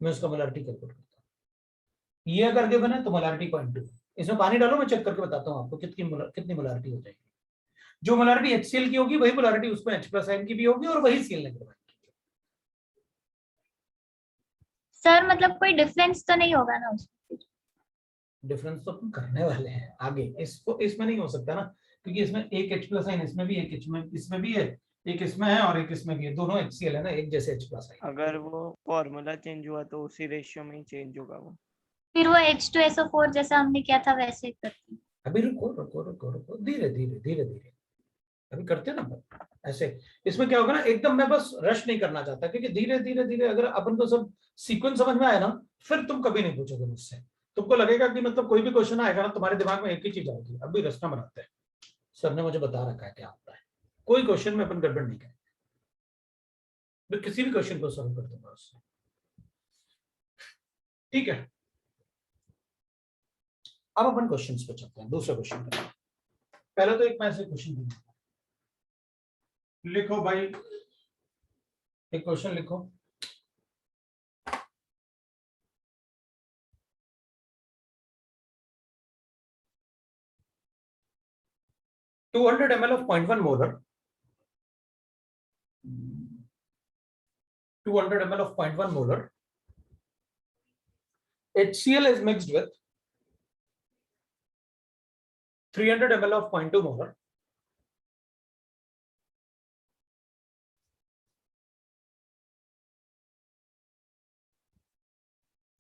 मैं उसका मोलारिटी कैलकुलेट करता हूँ। ये अगर गिवन है तो मोलारिटी 0.2, इसमें पानी डालो, मैं चेक करके बताता हूँ आपको कितनी मोलारिटी हो जाएगी। जो मोलारिटी HCl की होगी वही मोलारिटी उसमें H प्लस आयन की भी होगी और वही Cl नेगेटिव। सर मतलब कोई डिफरेंस तो नहीं होगा ना उसमें? डिफरेंस तो अपन करने वाले हैं आगे, इसको इसमें नहीं हो सकता ना, क्योंकि इसमें एक H प्लस आइन इसमें भी, एक इसमें भी है, एक इसमें है और एक इसमें भी है, दोनों HCl है ना, एक जैसे H प्लस आइन। अगर वो फॉर्मूला चेंज हुआ तो उसी रेशियो में ही चेंज होगा वो। फिर वो H2SO4 जैसा हमने किया था वैसे करते हैं। अभी रुको रुको रुको रुको, धीरे धीरे धीरे धीरे, अभी करते हैं ना ऐसे। इसमें क्या होगा ना, एकदम मैं बस रश नहीं करना चाहता, क्योंकि धीरे धीरे धीरे अगर अपन को सब सीक्वेंस समझ में आया ना, फिर तुम कभी नहीं पूछोगे मुझसे, तुमको लगेगा कि मतलब कोई भी क्वेश्चन आएगा ना तुम्हारे दिमाग में एक ही चीज आएगी, अभी रास्ता बनाते हैं, सर ने मुझे बता रखा है क्या आता है, कोई क्वेश्चन में अपन गड़बड़ नहीं करेंगे, मैं किसी भी क्वेश्चन को सॉल्व कर दूंगा उससे, ठीक है। अब अपन क्वेश्चंस पे चलते हैं, दूसरा क्वेश्चन पे। पहले तो एक मैं ऐसे क्वेश्चन दूंगा, लिखो भाई, एक क्वेश्चन लिखो। To 200 ml of 0.1 molar, 200 ml of 0.1 molar HCl is mixed with 300 ml of 0.2 molar,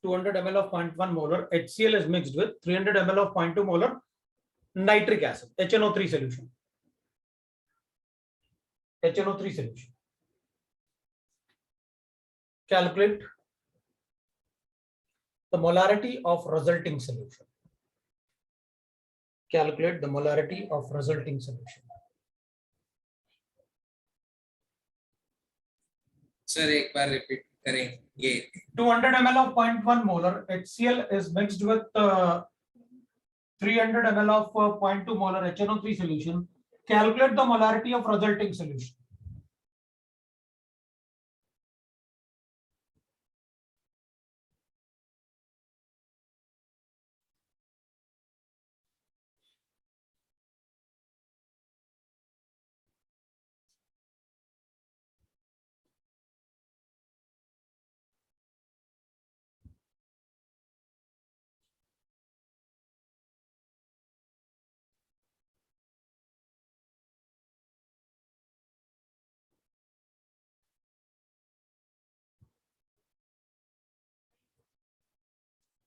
ml of 0.1 molar HCl is mixed with 300 ml of 0.2 molar nitric acid, HNO3 solution, HNO3 solution. Calculate the molarity of resulting solution. Calculate the molarity of resulting solution. Sir एक बार repeat करें ये। 200 ml of 0.1 molar HCl is mixed with 300 ml of 0.2 molar HNO3 solution. Calculate the molarity of resulting solution.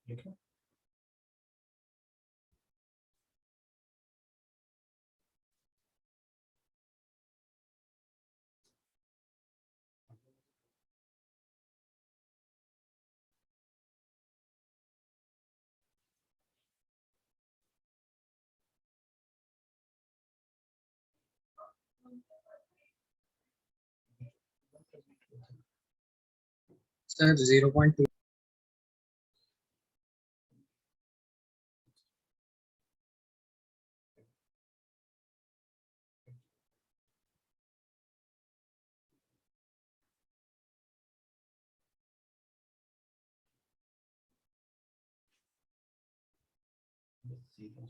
लिखो। Sir 0.2। Zero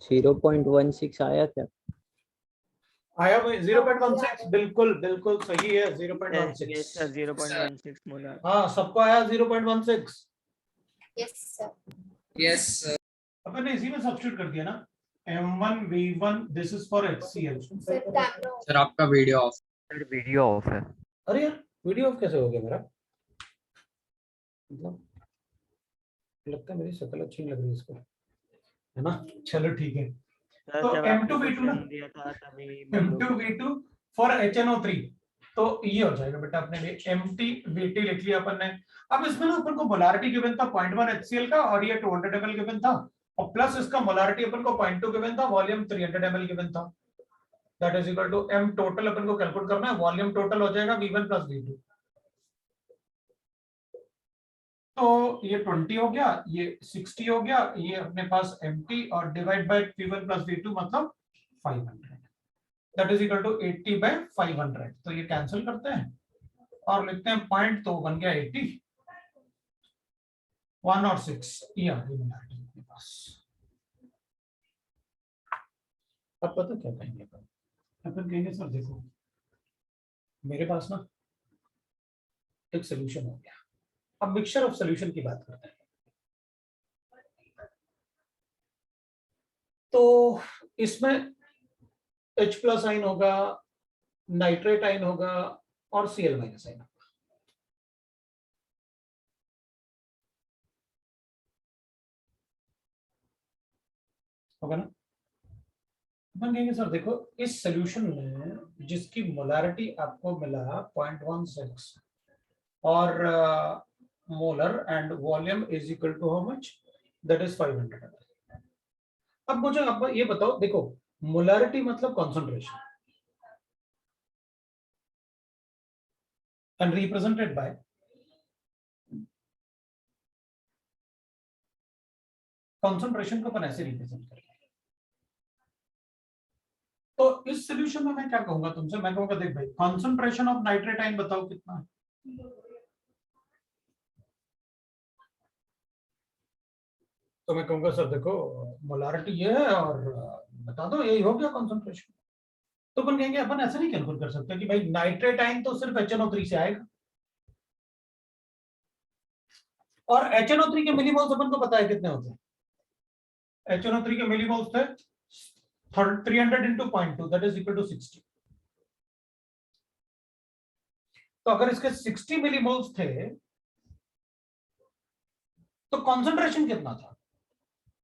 0.16 आया क्या? आया भाई 0.16, बिल्कुल बिल्कुल सही है, 0.16। Yes sir 0.16 molar. हाँ, सबको आया 0.16। Yes sir. Yes, अपन ने इसी में सब्स्टिट्यूट कर दिया ना, M1V1 this is for HCl। Sir आपका video off. Sir video off है। अरे यार, वीडियो ऑफ कैसे हो गया मेरा? मतलब लगता है मेरी शक्ल अच्छी नहीं लग रही इसको, है ना? चलो ठीक है। सर तो जब आपने M2V2 ना, क्वेश्चन दिया था तभी बंदों को- M2V2 फॉर HNO3, तो ये हो जाएगा बेटा, अपने लिए MTVT लिख लिया अपन ने। अब इसमें ना अपन को मोलारिटी गिवन था 0.1 HCl का, और ये 200 ml गिवन था, और प्लस इसका मोलारिटी अपन को 0.2 गिवन था, वॉल्यूम 300 ml गिवन था। That is equal to M total अपन को कैलकुलेट करना है, वॉल्यूम टोटल हो जाएगा V1 प्लस V2। तो ये 20 हो गया, ये 60 हो गया, ये अपने पास MT, और divide by V1 plus V2 मतलब 500। That is equal to 80 by 500। तो ये कैंसिल करते हैं और लिखते हैं पॉइंट, तो बन गया 80, 1 और 6, ये आ गई मोलारिटी अपने पास। अब पता क्या कहेंगे अपन कहेंगे सर देखो मेरे पास ना एक सोल्यूशन हो गया। अब मिक्सचर ऑफ सोल्यूशन की बात करते हैं। तो इसमें H+ आयन होगा, नाइट्रेट आयन होगा, और Cl- आयन होगा ना। अपन कहेंगे सर देखो इस सोल्यूशन में जिसकी मोलारिटी आपको मिला 0.16 और molar and volume is equal to how much, that is 500। अब मुझे आप ये बताओ, देखो मोलारिटी मतलब concentration and represented by concentration को अपन ऐसे रिप्रेजेंट करेंगे। तो इस सोल्यूशन में मैं क्या कहूंगा तुमसे, मैं कहूंगा देख भाई कॉन्सेंट्रेशन ऑफ नाइट्रेट आयन बताओ कितना है। तो मैं कहूंगा सर देखो मोलारिटी ये है और बता दो यही हो गया कॉन्सेंट्रेशन। तो अपन कहेंगे अपन ऐसे नहीं कैलकुलेट कर सकते कि भाई नाइट्रेट आयन तो सिर्फ HNO3 से आएगा, और HNO3 के मिलीमोल्स अपन को पता है कितने होते हैं। HNO3 के मिलीमोल्स थे 300 into 0.2 that is equal to 60। तो अगर इसके 60 मिलीमोल्स थे तो कॉन्सेंट्रेशन कितना था,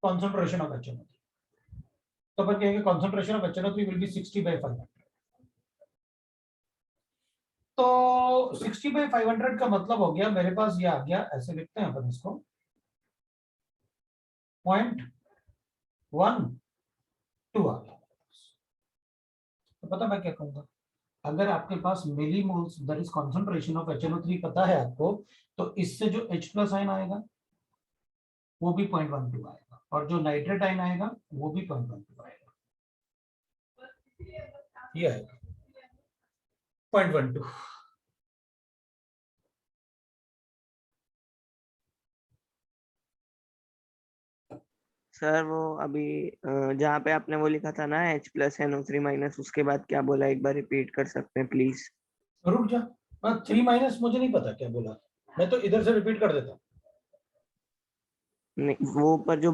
कॉन्सेंट्रेशन ऑफ HNO3। तो अपन कहेंगे concentration of HNO3 will be 60 by 500। तो 60 by 500 का मतलब हो गया मेरे पास ये आ गया, ऐसे लिखते हैं अपन इसको 0.12 आ गया। तो पता मैं क्या कहूंगा, अगर आपके पास millimoles that is concentration of HNO3 पता है आपको, तो इससे जो H+ आयन आएगा वो भी 0.12 आएगा, और जो नाइट्रेट आयन आएगा वो भी 0.12 आएगा, ये आएगा 0.12। सर वो अभी जहाँ पे आपने वो लिखा था ना H+NO3- उसके बाद क्या बोला, एक बार रिपीट कर सकते हैं प्लीज? रुक जा, 3- मुझे नहीं पता क्या बोला, मैं तो इधर से रिपीट कर देता हूँ। नहीं वो ऊपर जो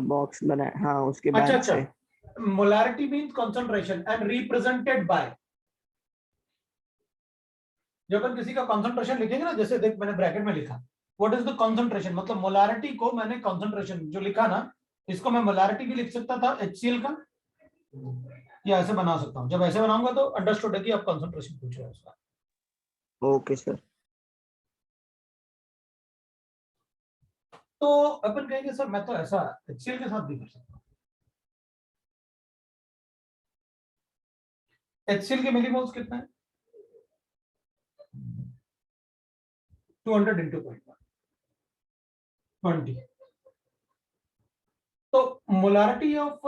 बॉक्स बना है, हाँ उसके बाद अच्छा से। Molarity means concentration and represented bye, जब अपन किसी का कंसंट्रेशन लिखेंगे ना, जैसे देख मैंने ब्रैकेट में लिखा व्हाट इज द कंसंट्रेशन, मतलब मोलारिटी को मैंने कंसंट्रेशन जो लिखा ना, इसको मैं मोलारिटी भी लिख सकता था HCl का, या ऐसे बना सकता हूं। जब ऐसे बनाऊंगा तो अंडरस्टूड है कि आप कंसंट्रेशन पूछ रहे हो उसका। Okay sir. तो अपन कहेंगे सर मैं तो ऐसा HCl के साथ भी कर सकता हूँ। HCl के मिलीमोल्स कितना है, 200 into 0.1 20। तो molarity of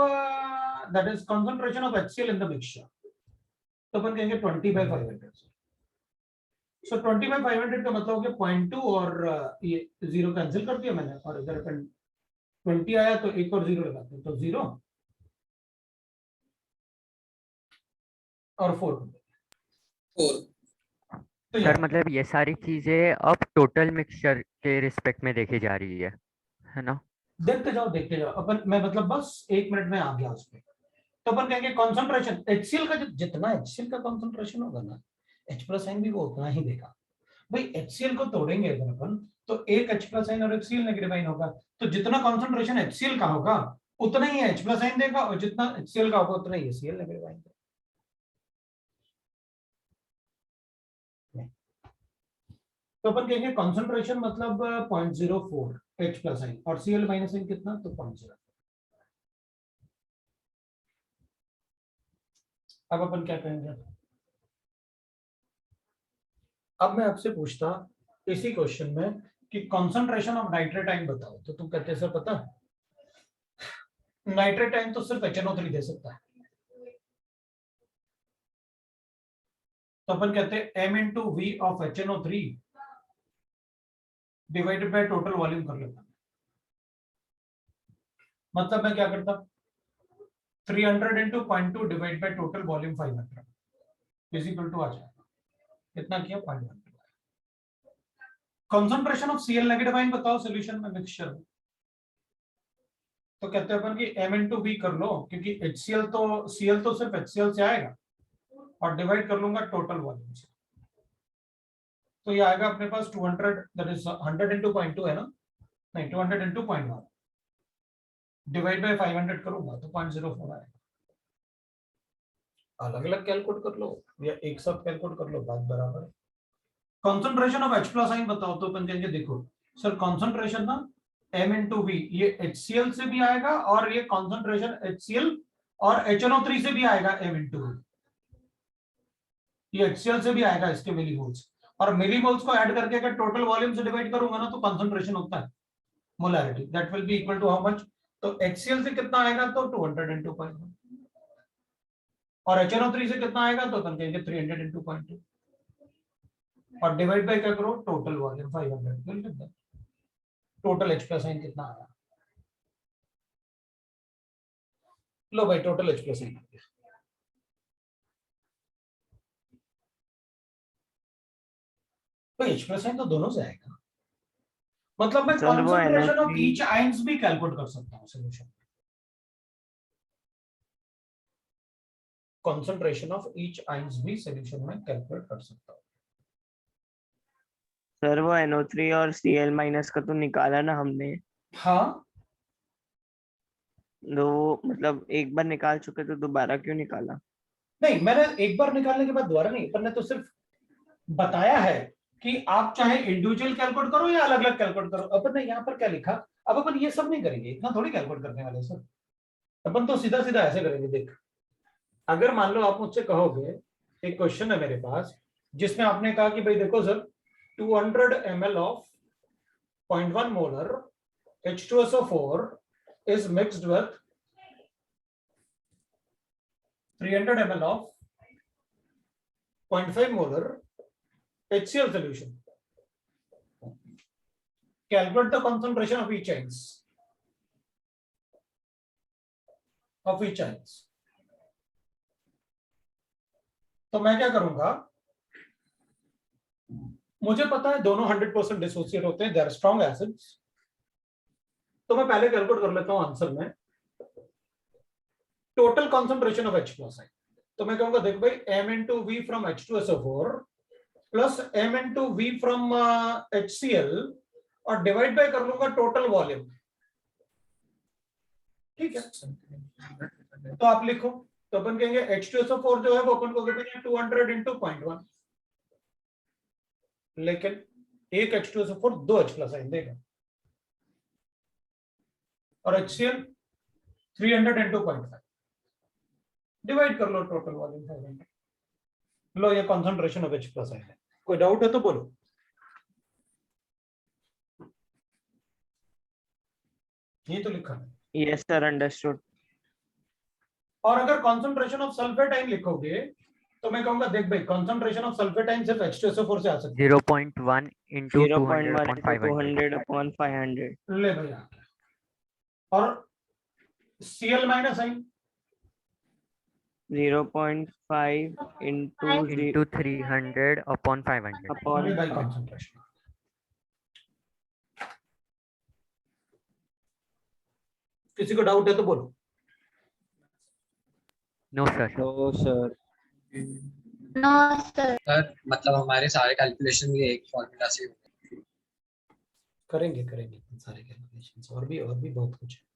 that is concentration of HCl in the mixture, तो अपन कहेंगे 20 by 500। सो 20/500 का मतलब हो गया 0.2 और ये 0 कैंसिल कर दिया मैंने, और इधर अपन 20 आया तो एक और 0 लगाते हैं, तो 0 और 4। 4. तो सर मतलब ये सारी चीजें अब टोटल मिक्सचर के रिस्पेक्ट में देखी जा रही है ना? देखते जाओ अपन, मैं मतलब बस 1 मिनट में आ गया उस पे। तो अपन कहेंगे कॉन्सेंट्रेशन HCl का, जितना HCl का कॉन्सेंट्रेशन होगा ना, H प्लस आइन भी वो उतना ही देगा भाई। HCl को तोड़ेंगे अगर अपन, तो एक H प्लस आइन और एक Cl नेगेटिव आइन होगा, तो जितना कॉन्सेंट्रेशन HCl का होगा उतना ही H प्लस आइन देगा, और जितना HCl का होगा उतना ही Cl नेगेटिव आइन देगा। तो अपन कहेंगे कॉन्सेंट्रेशन मतलब 0.04 H प्लस आइन, और Cl माइनस आइन कितना, तो 0.0। अब अपन क्या करेंगे, अब मैं आपसे पूछता इसी क्वेश्चन में कि कॉन्सेंट्रेशन ऑफ नाइट्रेट आयन बताओ, तो तुम कहते सर पता नाइट्रेट आयन तो सिर्फ HNO3 दे सकता है। तो अपन कहते हैं m into V of HNO3 divided by total volume कर लेता। मतलब मैं क्या करता, 300 into 0.2 divide by total volume 500 is equal to आ जाएगा, कितना किया 0.1। Concentration of Cl negative ion बताओ सॉल्यूशन में, मिक्सचर में। तो कहते हैं अपन कि m into V कर लो, क्योंकि HCl तो Cl तो सिर्फ HCl से आएगा, और डिवाइड कर लूंगा टोटल वॉल्यूम से। तो ये आएगा अपने पास 200, दैट इज 100 into 0.2 है ना, नहीं 200 into 0.1 डिवाइड बाय 500 करूंगा तो 0.04 आएगा। अलग अलग कैलकुलेट कर लो या एक साथ कैलकुलेट कर लो, बात बराबर है। कंसंट्रेशन ऑफ H प्लस आइन बताओ, तो अपन कहेंगे देखो सर कंसंट्रेशन ना m into V, ये HCl से भी आएगा, और ये कंसंट्रेशन HCl और HNO3 से भी आएगा m into V। ये HCl से भी आएगा इसके मिलीमोल्स, और मिलीमोल्स को ऐड करके अगर टोटल वॉल्यूम से डिवाइड करूंगा ना, तो कंसंट्रेशन होता है molarity, that will be equal to how much. तो HCl से कितना आएगा, तो 200 into 0.1, और HNO3 से कितना आएगा, तो अपन कहेंगे 300 into 0.2, और डिवाइड बाय क्या करो total volume 500। Total H plus आइन कितना आया, लो भाई टोटल H प्लस आइन। तो H प्लस आइन तो दोनों से आएगा, मतलब मैं सर वो concentration of NO3 each ions भी कैलकुलेट कर सकता हूं solution. Concentration of each ions भी सॉल्यूशन में कैलकुलेट कर सकता हूं। सर वो NO3 और Cl माइनस का तो निकाला ना हमने, हाँ तो मतलब एक बार निकाल चुके तो दोबारा क्यों निकाला? नहीं, मैंने एक बार निकालने के बाद दोबारा नहीं, पर ने तो सिर्फ बताया है कि आप चाहे इंडिविजुअल कैलकुलेट करो या अलग अलग कैलकुलेट करो। अपन ने यहाँ पर क्या लिखा, अब अपन ये सब नहीं करेंगे, इतना थोड़ी कैलकुलेट करने वाले सर। अपन तो सीधा सीधा ऐसे करेंगे, देख अगर मान लो आप मुझसे कहोगे, एक क्वेश्चन है मेरे पास जिसमें आपने कहा कि भाई देखो sir 200 ml of 0.1 molar H2SO4 is mixed with 300 ml of 0.5 molar HCl solution. Calculate the concentration of each ions. तो मैं क्या करूंगा, मुझे पता है दोनों 100% डिसोसिएट होते हैं, दे आर स्ट्रॉन्ग एसिड्स। तो मैं पहले कैलकुलेट कर लेता हूं आंसर में total concentration of H plus आइन। तो मैं कहूंगा देख भाई m into V from H2SO4 plus m into V from HCl, और डिवाइड बाय कर लूंगा टोटल वॉल्यूम। ठीक है, तो आप लिखो, तो अपन कहेंगे H2SO4 जो है वो अपन को कहते हैं 200 into 0.1, लेकिन एक H2SO4 दो H प्लस आइन देगा, और HCl 300 into 0.5 डिवाइड कर लो टोटल वॉल्यूम 500। लो ये कंसंट्रेशन ऑफ H प्लस आइन है। कोई डाउट है तो बोलो। ये तो लिखा है। Yes sir, understood. और अगर कंसंट्रेशन ऑफ सल्फेट आइन लिखोगे तो मैं कहूंगा देख भाई कंसंट्रेशन ऑफ सल्फेटाइन सिर्फ H2SO4 से आ सकती 0.1 into 200 0.1 upon into 500. 200 upon 500. है। ले भाई आ गया। और Cl माइनस आई 0.5 Into 300 upon 500. upon ले भाई कंसंट्रेशन। किसी को डाउट है तो बोलो। No, sir. तो सर नो सर। सर मतलब हमारे सारे कैलकुलेशन ये एक फॉर्मूला से करेंगे करेंगे सारे कैलकुलेशंस और भी बहुत कुछ है।